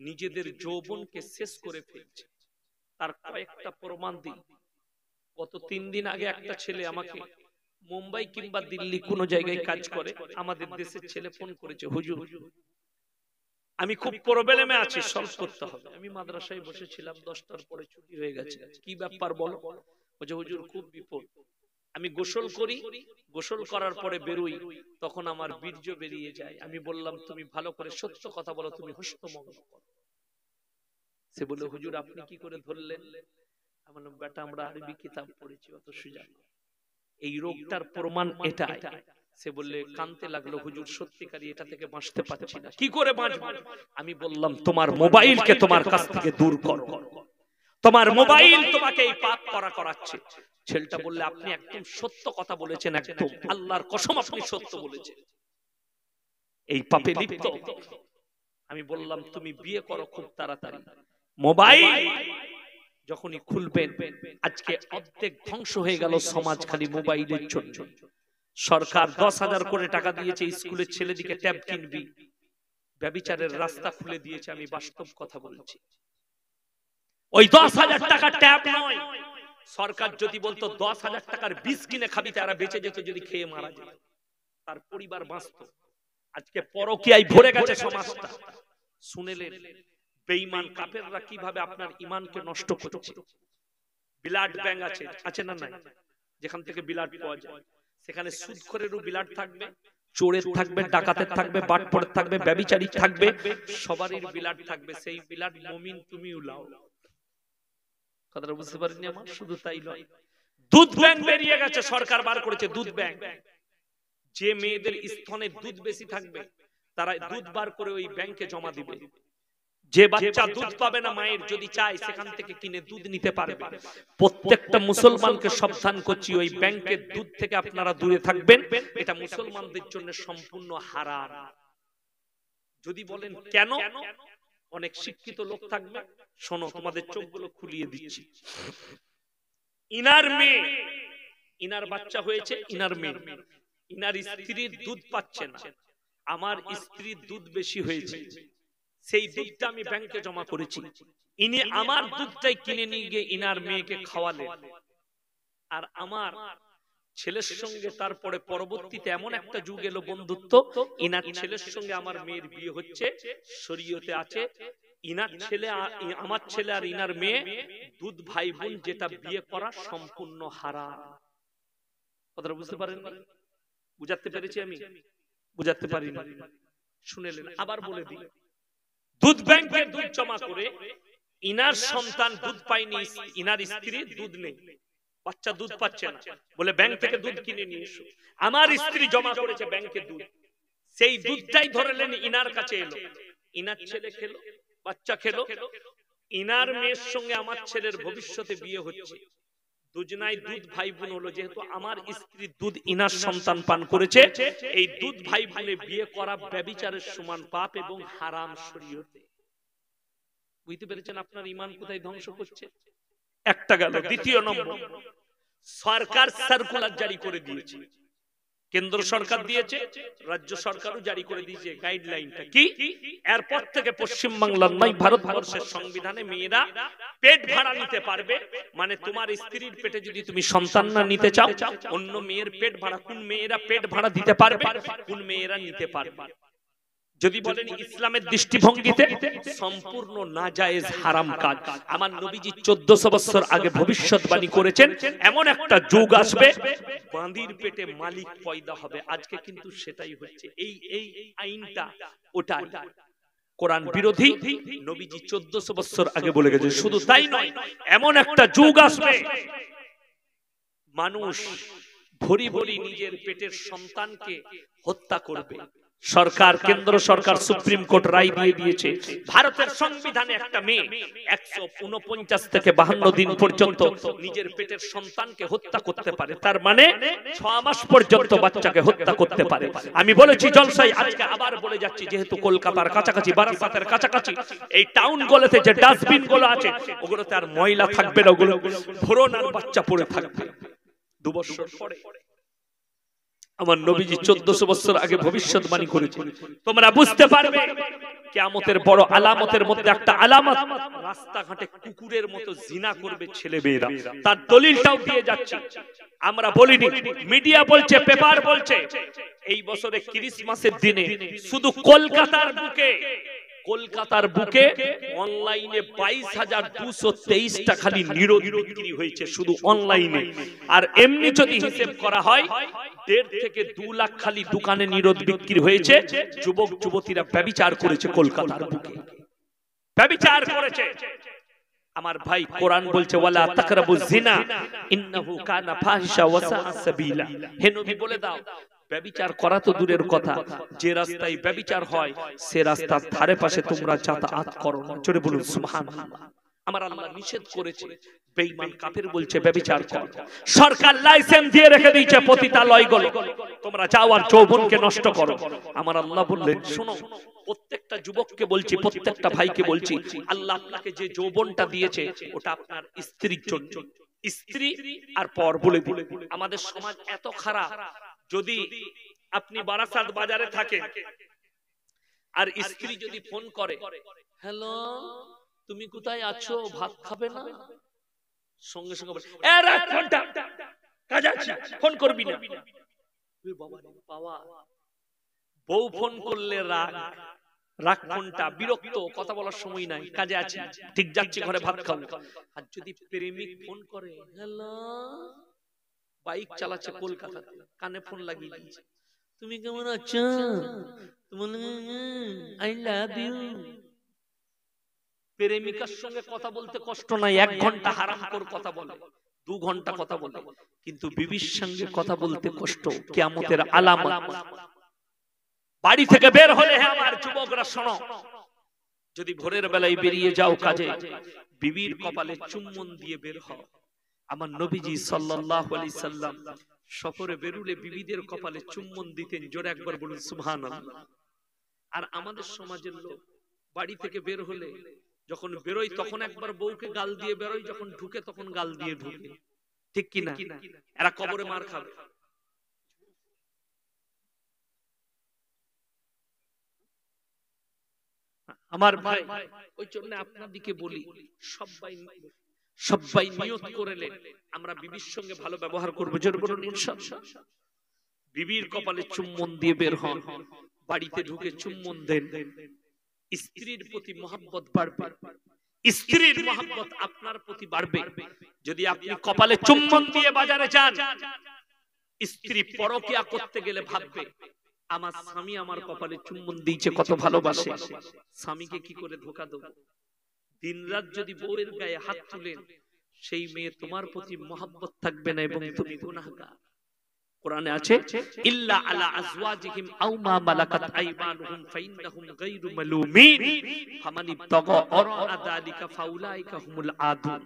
নিজেদের যৌবনকে শেষ করে ফেলছে। তার কয়েকটা প্রমাণ দিই। গত 3 দিন আগে একটা ছেলে আমাকে, মুম্বাই কিংবা দিল্লি কোন জায়গায় কাজ করে, আমাদের দেশের ছেলে ফোন করেছে, হুজুর আমি খুব প্রবলেমে আছি, সলভ করতে হবে। আমি মাদ্রাসায় বসেছিলাম, 10টার পরে ছুটি হয়ে গেছে। কি ব্যাপার বলো? বলছে হুজুর খুব বিপদ। আমি গোসল করি, গোসল করার পরে বেরোই, তখন আমার বীর্য বেরিয়ে যায়। আমি বললাম তুমি ভালো করে সত্য কথা বলো, তুমি হস্তমগ্ন করো। সে বলে হুজুর আপনি কি করে ধরলেন? আমি বললাম বেটা আমরা আরবি কিতাব পড়েছি, অত সোজা না, এই রোগটার প্রমাণ এটাই। সে বললে কানতে লাগলো, হুজুর সত্যিকারই এটা থেকে বাঁচতে পারছি না, কি করে বাঁচবো? আমি বললাম তোমার মোবাইলকে তোমার কাছ থেকে দূর করো, তোমার মোবাইল তোমাকে এই পাপ করাচ্ছে। ছেলেটা বললে আপনি একদম সত্য কথা বলেছেন, একদম আল্লাহর কসম আপনি সত্য বলেছেন, এই পাপে লিপ্ত। আমি বললাম তুমি বিয়ে করো খুব তাড়াতাড়ি। মোবাইল যখনই খুলবেন, আজকে অর্ধেক ধ্বংস হয়ে গেল সমাজ খালি মোবাইলের জন্য। সরকার 10,000 করে টাকা দিয়েছে স্কুলের ছেলেদিকে ট্যাব কিনবি, ব্যভিচারের রাস্তা খুলে দিয়েছে। আমি বাস্তব কথা বলছি। ওই 10,000 টাকা ট্যাব নয়, সরকার যদি বলতো 10,000 টাকার বিষ কিনে খাবি, তারা বেঁচে যেত, যদি খেয়ে মারা যেত, তার পরিবার বাঁচত। আজকে পরকীয়ায় ভরে গেছে সমাজটা। শুনেলেন বেঈমান কাফেররা কিভাবে আপনার ঈমানকে নষ্ট করছে। ব্লাড ব্যাংক আছে, আছে না নাই? যেখান থেকে ব্লাড পাওয়া যায়, সেখানে সুদখোরেরও ব্লাড থাকবে, চোরের থাকবে, ডাকাতের থাকবে, বাটপড়ের থাকবে, ব্যভিচারী থাকবে, সবারই ব্লাড থাকবে। সেই ব্লাড মুমিন তুমিও লাও। কথাটা বুঝতে পারেননি আমার? শুধু তাই নয়, দুধ ব্যাংক বেরিয়ে গেছে, সরকার বার করেছে দুধ ব্যাংক। যে মেয়েদের স্তনে দুধ বেশি থাকবে তারা দুধ বার করে ওই ব্যাংকে জমা দিবে। যে বাচ্চা দুধ পাবে না মায়ের, যদি চায় সেখান থেকে কিনে দুধ নিতে পারবে। প্রত্যেকটা মুসলমানকে সাবধান করছি, ওই ব্যাংকের দুধ থেকে আপনারা দূরে থাকবেন। এটা মুসলমানদের জন্য সম্পূর্ণ হারাম। যদি বলেন কেন, অনেক শিক্ষিত লোক থাকবে, শোনো তোমাদের চোখগুলো খুলিয়ে দিচ্ছি। ইনার মেয়ে, ইনার বাচ্চা হয়েছে, ইনার মেয়ে, ইনার স্ত্রীর দুধ পাচ্ছে না, আমার স্ত্রীর দুধ বেশি হয়েছে, সেই দুধটা আমি ব্যাংকে জমা করেছি। ইনি আমার দুধটাই কিনে নিয়ে গিয়ে ইনার মেয়েকে খাওয়ালেন। আর আমার ছেলের সঙ্গে তারপরে পরবর্তীতে এমন একটা যুগ এলো বন্ধুত্ব, ইনার ছেলের সঙ্গে আমার মেয়ের বিয়ে হচ্ছে, শরীয়তে আছে ইনার ছেলে, আমার ছেলে আর ইনার মেয়ে দুধ ভাই বোন, যেটা বিয়ে করা সম্পূর্ণ হারাম। কথাটা বুঝতে পারেননি? বুঝাতে পেরেছি আমি? বুঝাতে পারিনি? শুনেলেন? আবার বলে দিই, দুধ ব্যাংকে দুধ জমা করে ইনার সন্তান দুধ পায়নি, ইনার স্ত্রীর দুধ নেই, বাচ্চা দুধ পাচ্ছে না, বলে ব্যাংক থেকে দুধ কিনে নিয়ে এসো। আমার স্ত্রী জমা করেছে ব্যাংকে দুধ, সেই দুধটাই ধরেলেন ইনার কাছে এলো, ইনার ছেলে খেলো, বাচ্চা খেলো, ইনার মেয়ের সঙ্গে আমার ছেলের ভবিষ্যতে বিয়ে হচ্ছে, দুজনাই দুধ ভাই বোন হলো। যেহেতু আমার স্ত্রী দুধ ইনার সন্তান পান করেছে, এই দুধ ভাই বোনে বিয়ে করা ব্যভিচারের সমান পাপ এবং হারাম শরীয়তে। বুঝতে পেরেছেন আপনার ঈমান কোথায় ধ্বংস করছে? একটা গেল। দ্বিতীয় নম্বর, সরকার সার্কুলার জারি করে দিয়েছে, কেন্দ্র সরকার দিয়েছে, রাজ্য সরকারও জারি করে দিয়েছে গাইডলাইনটা কি, এরপর থেকে পশ্চিম বাংলার নয় ভারতবর্ষের সংবিধানে মেয়েরা পেট ভাড়া নিতে পারবে। মানে তোমার স্ত্রীর পেটে যদি তুমি সন্তান না নিতে চাও, অন্য মেয়ের পেট ভাড়া, কোন মেয়েরা পেট ভাড়া দিতে পারবে, কোন মেয়েরা নিতে পারবে। যদি বলেন ইসলামের দৃষ্টিভঙ্গিতে সম্পূর্ণ নাজায়েজ হারাম কাজ। আমার নবীজি 1400 বছর আগে ভবিষ্যৎবাণী করেছেন এমন একটা যুগ আসবে বাঁদির পেটে মালিক পয়দা হবে। আজকে কিন্তু সেটাই হচ্ছে। এই আইনটা ওটাই কোরআন বিরোধী, নবীজি 1400 বছর আগে বলে গেছে। শুধু তাই নয়, এমন একটা যুগ আসবে মানুষ ভরি ভরি নিজের পেটের সন্তানকে হত্যা করবে। সরকার, কেন্দ্র সরকার, সুপ্রিম কোর্ট রায় দিয়ে দিয়েছে ভারতের সংবিধানে একটা মেয়ে 149 থেকে 52 দিন পর্যন্ত নিজের পেটের সন্তানকে হত্যা করতে পারে। তার মানে 6 মাস পর্যন্ত বাচ্চাকে হত্যা করতে পারে। আমি বলেছি জলসায়, আজকে আবার বলে যাচ্ছি, যেহেতু কলকাতার কাছাকাছি, বারাসাতের কাছাকাছি এই টাউনগুলোতে যে ডাস্টবিন গুলো আছে ওগুলোতে আর ময়লা থাকবে না, ওগুলো ভ্রূণ আর বাচ্চা পড়ে থাকবে। 2 বছর পরে আমার নবীজি 1400 বছর আগে ভবিষ্যৎবাণী করেছেন। তোমরা বুঝতে পারবে কিয়ামতের বড় আলামতের মধ্যে একটা আলামত, রাস্তাঘাটে কুকুরের মতো জিনা করবে ছেলে মেয়েরা। তার দলিলটাও দিয়ে যাচ্ছে, আমরা বলিনি, মিডিয়া বলছে, পেপার বলছে। এই বছরে ক্রিসমাসের দিনে শুধু কলকাতার বুকে অনলাইনে 22,223টা খালি নিরোধ বিক্রি হয়েছে শুধু অনলাইনে। আর এমনি যদি হিসেব করা হয় 1.5 থেকে 2 লাখ খালি দোকানে নিরোধ বিক্রি হয়েছে। যুবক যুবতীরা ব্যভিচার করেছে কলকাতার বুকে, ব্যভিচার করেছে। আমার ভাই, কোরআন বলছে ওয়ালা তাকরাবুজ জিনা ইন্নাহু কানা ফাহিশা ওয়া সাআ সাবিলা। হে নবী বলে দাও, ব্যভিচার করা তো দূরের কথা, যে রাস্তায় ব্যভিচার হয় সে রাস্তার ধারে পাশে তোমরা যাতায়াত করো না। জোরে বলুন সুবহানাল্লাহ। আমার আল্লাহ নিষেধ করেছে, বেঈমান কাফের বলছে ব্যভিচার কর। সরকার লাইসেন্স দিয়ে রেখে দিয়েছে পতিতালয়গুলো, তোমরা যাও আর যৌবনকে নষ্ট করো। আমার আল্লাহ বললেন, শোনো, প্রত্যেকটা যুবককে বলছি, প্রত্যেকটা ভাইকে বলছি, আল্লাহ আপনাকে যে যৌবনটা দিয়েছে ওটা আপনার স্ত্রীর জন্য। স্ত্রী আর পর বলে দিলে আমাদের সমাজ এত খারাপ। যদি আপনি বারাসাত বাজারে থাকেন আর স্ত্রী যদি ফোন করে, হ্যালো তুমি কোথায় আছো, ভাত খাবে না, সঙ্গে সঙ্গে বলে ফোনটা কাজ আছে, ফোন করবি না। বউ ফোন করলে রাগ, ফোনটা বিরক্ত, কথা বলার সময় নাই, কাজে আছি, ঠিক যাচ্ছি ঘরে ভাত খাবো। আর যদি প্রেমিক ফোন করে, হ্যালো, বাইক চালাচ্ছে কলকাতাতে, কানে ফোন লাগিয়ে দিয়েছে, তুমি কেমন আছো, আই লাভ ইউ। প্রেমিকার সঙ্গে কথা বলতে কষ্ট নাই, 1 ঘন্টা হারামখোর কথা বলে, 2 ঘন্টা কথা বলে, কিন্তু বিবির সঙ্গে কথা বলতে কষ্ট। কিয়ামতের আলামত। বাড়ি থেকে বের হলে, হ্যাঁ আমার যুবকরা শোনো, যদি ভোরের বেলায় বেরিয়ে যাও কাজে, বিবির কপালে চুম্বন দিয়ে বের হও। আমার নবীজি সাল্লাল্লাহু আলাইহি সাল্লাম সফরে বেরুলে বিবিদের কপালে চুম্বন দিতেন। জোরে একবার বলুন সুবহানাল্লাহ। আর আমাদের সমাজের লোক বাড়ি থেকে বের হলে যখন বেরোয় তখন একবার বউকে গাল দিয়ে বেরোয়, যখন ঢুকে তখন গাল দিয়ে ঢুকে, ঠিক কি না? এরা কবরে মার খাবে। আমার ভাই, ওই জন্য আপনাদেরকে বলি, সবাই নিয়ত করলেন আমরা বিবির সঙ্গে ভালো ব্যবহার করবো। জোরে বলুন ইনশাআল্লাহ। বিবির কপালে চুম্বন দিয়ে বের হন, বাড়িতে ঢুকে চুম্বন দেন। স্ত্রীর প্রতি মহব্বত বাড়বে, স্ত্রীর মহব্বত আপনার প্রতি বাড়বে। যদি আপনি কপালে চুম্বন দিয়ে বাজারে যান, স্ত্রী পরকিয়া করতে গেলে ভাববে আমার স্বামী আমার কপালে চুম্বন দিয়েছে, কত ভালোবাসে, স্বামীকে কি করে ধোঁকা দেব। দিনরাত যদি বউয়ের গায়ে হাত তুলেন, সেই মেয়ে তোমার প্রতি মহব্বত থাকবে না এবং তুমি গুনাহগার। কোরআনে আছে, ইল্লা আলা আজওয়াজিহিম আও মা মালাকাত আইমানুহুম ফাইন্নাহুম গায়রু মালুমিন ফামান ইবতাগা ওয়ারা যালিকা ফাউলাইকা হুমুল আদুন।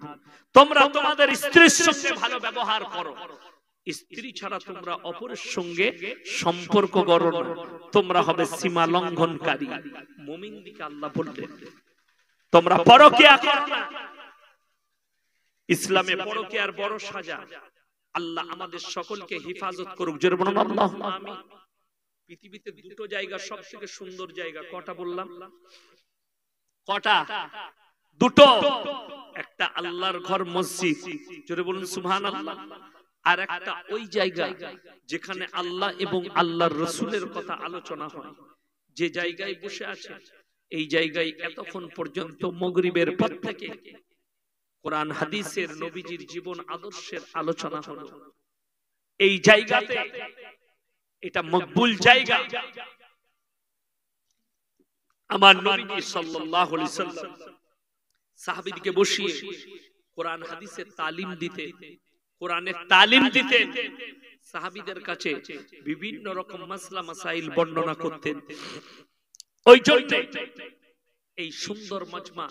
তোমরা তোমাদের স্ত্রীর সঙ্গে ভালো ব্যবহার করো, স্ত্রী ছাড়া তোমরা অপরের সঙ্গে সম্পর্ক করো না, তোমরা হবে সীমা লঙ্ঘনকারী। মুমিনদিকে আল্লাহ বললেন তোমরা পরকিয়া করো না। ইসলামে পরকিয়ার বড় সাজা, আল্লাহ আমাদের সকলকে হেফাজত করুক। জোরে বলুন আল্লাহুম্মা আমিন। পৃথিবীতে দুটো জায়গা সবথেকে সুন্দর জায়গা, কটা বললাম? কটা? দুটো। একটা আল্লাহর ঘর মসজিদ, জোরে বলুন সুবহানাল্লাহ। আর একটা ওই জায়গা যেখানে আল্লাহ এবং আল্লাহর রাসূলের কথা আলোচনা হয়। যে জায়গায় বসে আছে এই জায়গায় এতক্ষণ পর্যন্ত মাগরিবের পর থেকে কোরআন হাদিসের নবীজির জীবন আদর্শের আলোচনা হলো। এই জায়গাতে এটা মকবুল জায়গা। আমার নবী সাল্লাল্লাহু আলাইহি সাল্লাম সাহাবীদেরকে বসিয়ে কোরআন হাদিসের তালিম দিতে, কোরআনের তালিম দিতেন। সাহাবীদের কাছে বিভিন্ন রকম মাসলা মাসাইল বর্ণনা করতেন। ওই জন্য এই সুন্দর মজমা,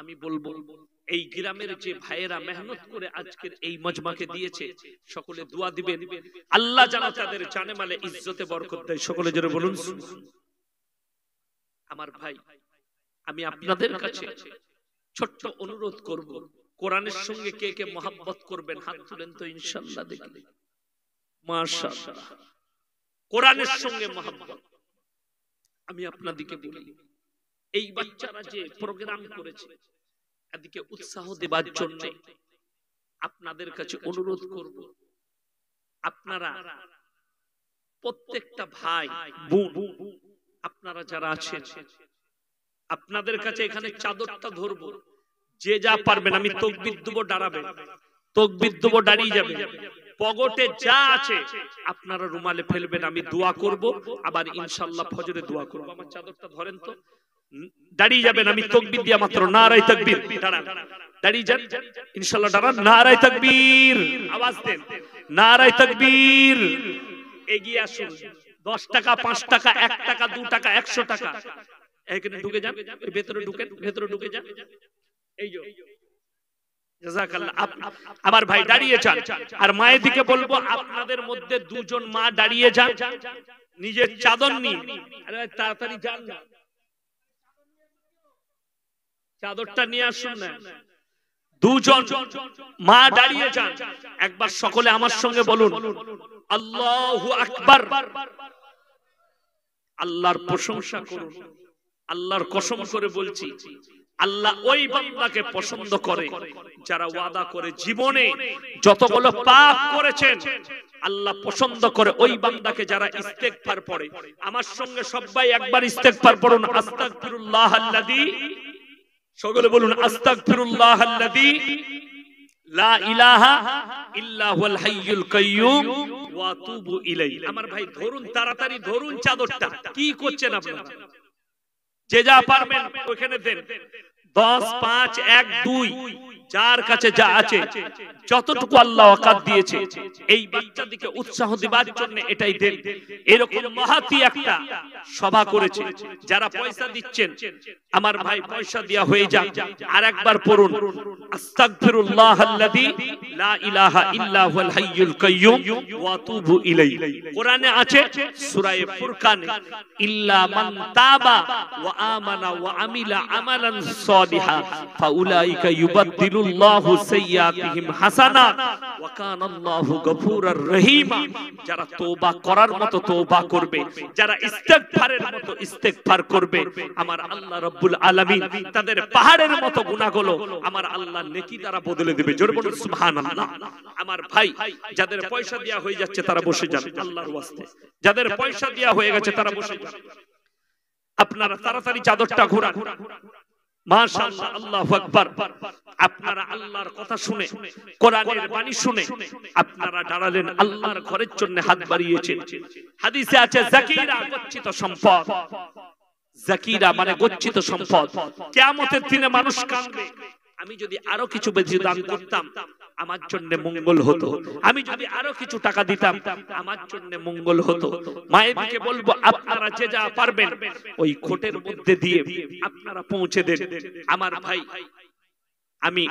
আমি বলবো এই গ্রামের যে ভাইয়েরা মেহনত করে আজকের এই মজমাকে দিয়েছে, সকলে দোয়া দিবেন আল্লাহ যেন তাদের জানে মালে ইজ্জতে বরকত দেয়। সকলে জোরে বলুন। আমার ভাই, আমি আপনাদের কাছে ছোট্ট অনুরোধ করব, কোরআনের সঙ্গে কে কে মহব্বত করবেন হাত তুলেন তো ইনশাআল্লাহ দেখি। মাশাআল্লাহ, কোরআনের সঙ্গে মহব্বত। আমি আপনাদেরকে বলি, এই বাচ্চারা যে প্রোগ্রাম করেছে এদিকে উৎসাহ দেবার জন্য আপনাদের কাছে অনুরোধ করব, আপনারা প্রত্যেকটা ভাই বোন আপনারা যারা আছেন, আপনাদের কাছে এখানে চাদরটা ধরবো, যে যা পারবেন। আমি তাকবীর দেব, দাঁড়াবেন, তাকবীর দেব, দাঁড়িয়ে যাবেন। পকেটে যা আছে আপনারা রুমালে ফেলবেন, আমি দোয়া করব, আবার ইনশাআল্লাহ ফজরে দোয়া করব। আমার চাদরটা ধরেন তো, দাঁড়িয়ে যাবেন। আমি তাকবীর দিয়া মাত্র নারায়ে তাকবীর, দাঁড়ান, দাঁড়িয়ে যান, ইনশাআল্লাহ দাঁড়ান। নারায়ে তাকবীর, আওয়াজ দেন, নারায়ে তাকবীর। এগিয়ে আসুন, 10 টাকা, 5 টাকা, 1 টাকা, 2 টাকা, 100 টাকা, এখানে ঢুকে যান, ভেতরে ঢুকেন, ভেতরে ঢুকে যান। এই যে জাযাকাল্লাহ। আমার ভাই দাঁড়িয়ে যান। আর মায়ের দিকে বলবো, আপনাদের মধ্যে দুজন মা দাঁড়িয়ে যান, নিজের চাদর নিয়ে। আরে তাড়াতাড়ি যান না, চাদরটা নিয়ে আসুন না। দুজন মা দাঁড়িয়ে যান। একবার সকলে আমার সঙ্গে বলুন আল্লাহু আকবার। আল্লাহর প্রশংসা করুন। আল্লাহর কসম করে বলছি, আল্লাহ ওই বান্দাকে পছন্দ করে যারা ওয়াদা করে জীবনে যতগুলো পাপ করেছেন আল্লাহ পছন্দ করে ওই বান্দাকে যারা ইস্তেগফার পড়ে। আমার সঙ্গে সবাই একবার ইস্তেগফার পড়ুন, আস্তাগফিরুল্লাহাল্লাযী, সকলে বলুন আস্তাগফিরুল্লাহাল্লাযী লা ইলাহা ইল্লা হুয়াল হাইয়ুল কাইয়্যুম ওয়া আতুবু ইলাইহি। আমার ভাই ধরুন, তাড়াতাড়ি ধরুন চাদরটা। কি করছেন আপনারা? যে যা পারবেন ওখানে দেন। 10, 5, 1, 2, যার কাছে যা আছে যতটুকু আল্লাহ ওয়াকাত দিয়েছে এই বাচ্চাদিকে উৎসাহ দেবার জন্য এটাই দেন। এরকম মহাতি একটা সভা করেছে, যারা পয়সা দিচ্ছেন আমার ভাই পয়সা দেয়া হয়ে যাক। আর একবার পড়ুন আস্তাগফিরুল্লাহাল্লাযী লা ইলাহা ইল্লা হুয়াল হাইয়ুল কাইয়্যুম ওয়া আতুবু ইলাইহি। কোরআনে আছে সূরা ফুরকানে, ইল্লা মান তাবা ওয়া আমানা ওয়া আমিলা আমালান সালিহা ফাউলাইকা ইউবাদদিলুল্লাহু সাইয়্যাতিহিম হাসানাত ওয়া কানাল্লাহু গফুরার রহিমা। যারা তওবা করার মতো তওবা করবে, যারা ইস্তেগফারের মতো ইস্তেগফার করবে, আমার আল্লাহ রাব্বুল আলামিন তাদের পাহাড়ের মতো গুনাহগুলো আমার আল্লাহ নেকি দ্বারা বদলে দেবে। জোরে বলুন সুবহানাল্লাহ। আমার ভাই, যাদের পয়সা দেয়া হয়ে যাচ্ছে তারা বসে যান আল্লাহর ওয়াস্তে। যাদের পয়সা দেয়া হয়ে গেছে তারা বসে যান। আপনারা তাড়াতাড়ি চাদরটা ঘোরান। মাশাআল্লাহ, আল্লাহু আকবার। আপনারা আল্লাহর কথা শুনে, কোরআনের বাণী শুনে আপনারা দাঁড়ালেন, আল্লাহর ঘরের জন্য হাত বাড়িয়েছেন। হাদিসে আছে যাকিরা গচ্ছিত সম্পদ। যাকিরা মানে গচ্ছিত সম্পদ। কিয়ামতের দিনে মানুষ কাঁদবে, আমি যদি আরো কিছু বেশি দান করতাম আমার জন্য মঙ্গল হতো, আমি যদি আরো কিছু টাকা দিতাম আমার জন্য মঙ্গল হতো। মায়ের দিকে বলবো আপনারা যে যা পারবেন ওই খোটের মধ্যে দিয়ে আপনারা পৌঁছে দেন। আমার ভাই, আমি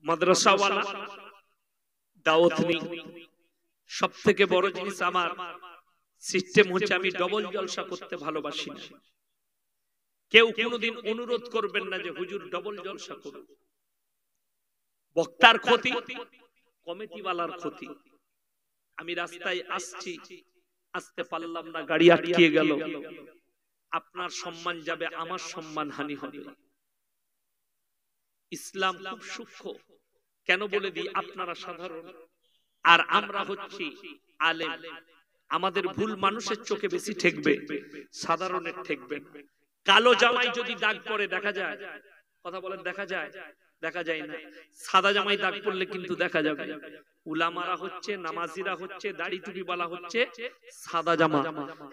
মাদ্রাসাওয়ালা, দাওয়াত নিই। সব থেকে বড় জিনিস আমার সিস্টেম হচ্ছে আমি ডবল জলসা করতে ভালোবাসি না। কেউ কোনোদিন অনুরোধ করবেন না যে হুজুর ডবল জলসা করুন। বক্তার ক্ষতি, কমিটিওয়ালার ক্ষতি। আমি রাস্তায় আসছি, আসতে পারলাম না, গাড়ি আটকে গেল, আপনার সম্মান যাবে, আমার সম্মান হানি হবে। ইসলাম খুব সূক্ষ্ম। কেন বলে দিই, আপনারা সাধারণ আর আমরা হচ্ছি আলেম। আমাদের ভুল মানুষের চোখে বেশি ঠেকবে, সাধারণের ঠেকবে না। কালো জামাই যদি দাগ পড়ে দেখা যায়, কথা বলেন, দেখা যায়? দেখা যায় না। সাদা জামাই দাগ পড়লে কিন্তু দেখা যাবে। উলামারা হচ্ছে, নামাজিরা হচ্ছে, দাড়ি টুপি বালা হচ্ছে সাদা জামা।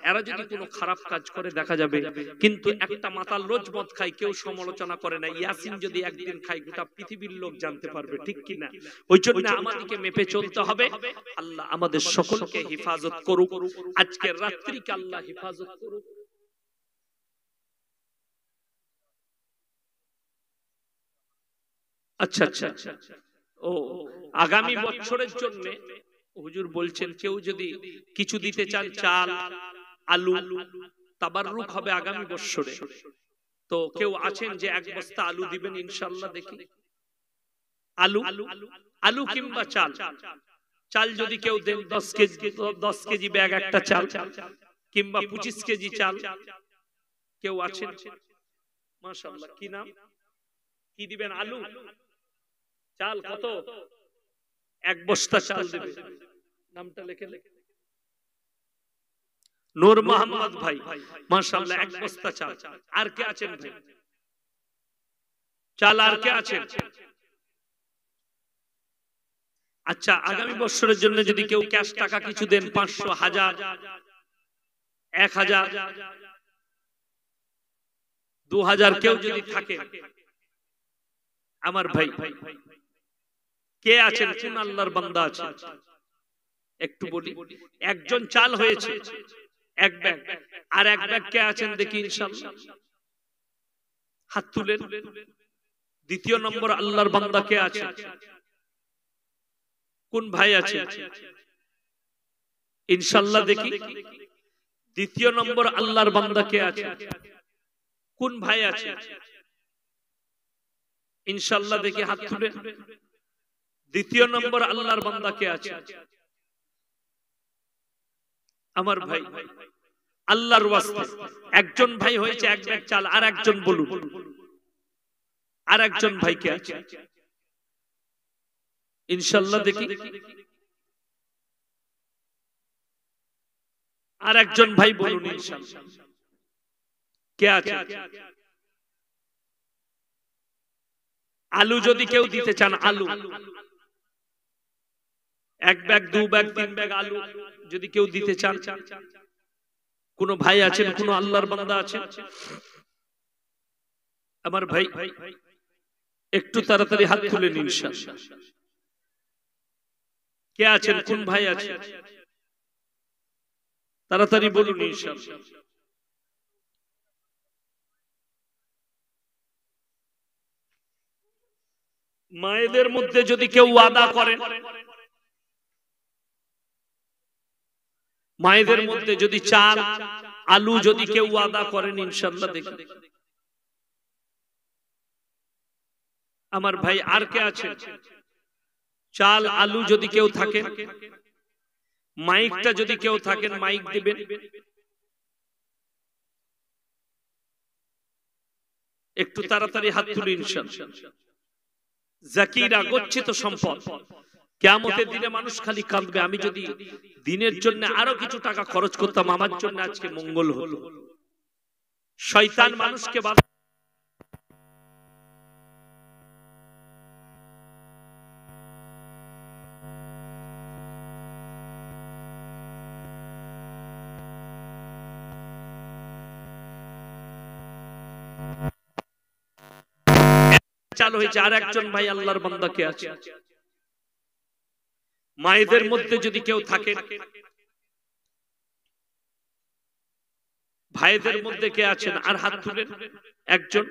এরা যদি কোনো খারাপ কাজ করে দেখা যাবে। কিন্তু একটা মাতাল রোজ মদ খায়, কেউ সমালোচনা করে না। ইয়াসিন যদি একদিন খায়, গোটা পৃথিবীর লোক জানতে পারবে, ঠিক কিনা? ওই জন্য আমাদেরকে মেপে চলতে হবে। আল্লাহ আমাদের সকলকে হেফাজত করুক। আজকের রাত্রিকে আল্লাহ হেফাজত করুক। আচ্ছা আচ্ছা, ও আগামী বছরের জন্য হুজুর বলছেন কেউ যদি কিছু দিতে চান, চাল, আলু, তাবাররুক হবে আগামী বছরে। তো কেউ আছেন যে এক বস্তা আলু দিবেন ইনশাআল্লাহ? দেখি আলু, আলু কিংবা চাল। চাল যদি কেউ দেন 10 কেজি ব্যাগ একটা চাল, কিংবা 25 কেজি চাল। কেউ আছেন? মাশাআল্লাহ। কি নাম, কি দিবেন? আলু, চাল কত? এক বস্তা চাল দিবে। নামটা লিখে লিখে। নূর মোহাম্মদ ভাই, মাশাআল্লাহ, এক বস্তা চাল। আর কে আছেন ভাই? চাল আর কে আছেন? আচ্ছা, আগামী বছরের জন্য যদি কেউ ক্যাশ টাকা কিছু দেন, 500, 1000, 1000, 2000 কেউ যদি থাকে, আমার ভাই কে আছেন? কোন আল্লাহর বান্দা আছে? একটু বলি। একজন চাল হয়েছে এক ব্যাগ, আর এক ব্যাগ কে আছেন দেখি ইনশাআল্লাহ? হাত তুলেন। দ্বিতীয় নম্বর আল্লাহর বান্দা কে আছে? কোন ভাই আছে ইনশাআল্লাহ? দেখি দ্বিতীয় নম্বর আল্লাহর বান্দা কে আছে? কোন ভাই আছে ইনশাআল্লাহ? দেখি হাত তুলেন। দ্বিতীয় নম্বর আল্লাহর বান্দা কে আছে? আমার ভাই, আল্লাহর ওয়াস্তে একজন ভাই হয়েছে এক ব্যাগ চাল, আর একজন বলুন, আর একজন ভাই কে আছে ইনশাআল্লাহ? দেখি আর একজন ভাই বলুন ইনশাআল্লাহ কে আছে? আলু যদি কেউ দিতে চান, আলু এক ব্যাগ, 2 ব্যাগ, 3 ব্যাগ আলু যদি কেউ দিতে চান, কোন ভাই আছেন? কোন আল্লাহর বান্দা আছেন? আমার ভাই একটু তাড়াতাড়ি হাত তুলেন ইনশাআল্লাহ। কে আছেন? কোন ভাই আছে? তাড়াতাড়ি বলুন ইনশাআল্লাহ। মায়েদের মধ্যে যদি কেউ ওয়াদা করেন, মায়েদের মধ্যে যদি চাল, আলু যদি কেউ ওয়াদা করেন ইনশাআল্লাহ দেখি। আমার ভাই আর কে আছে? চাল, আলু যদি কেউ থাকেন, মাইকটা যদি কেউ থাকেন মাইক দিবেন। একটু তাড়াতাড়ি হাত তুলি ইনশাআল্লাহ। জাকিরা, গচ্ছিত সম্পদ। কিয়ামতের দিনে মানুষ খালি কাঁদবে, আমি যদি দিনের জন্য আরো কিছু টাকা খরচ করতাম, আমার জন্য আজকে মঙ্গল হলো। শয়তান মানুষকে বাধা চালু হয়েছে। আর একজন ভাই আল্লাহর বান্দা কে আছে? মায়েদের মধ্যে যদি কেউ থাকে, ভাইদের মধ্যে কে আছেন? আর হাত তুলেন। একজন,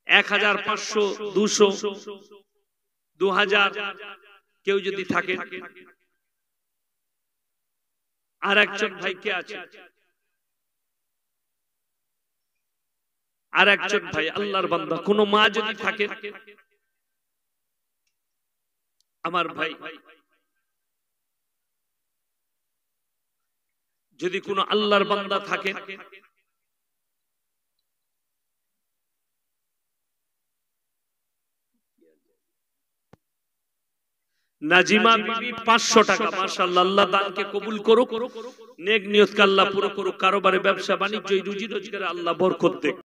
1000, 500, 200, 2000 কেউ যদি থাকে। আর একজন ভাই কে আছে? আর একজন ভাই আল্লাহর বান্দা। কোন মা যদি থাকে, আমার ভাই, যদি কোনো আল্লাহর বান্দা থাকে নাজিমা বিবি 500 টাকা, মাশাআল্লাহ, আল্লাহ দানকে কবুল করুক, নেক নিয়তকে আল্লাহ পুরো করুক, কারোবারে ব্যবসা বাণিজ্য রুজি রোজগারে আল্লাহ বরকত দেক।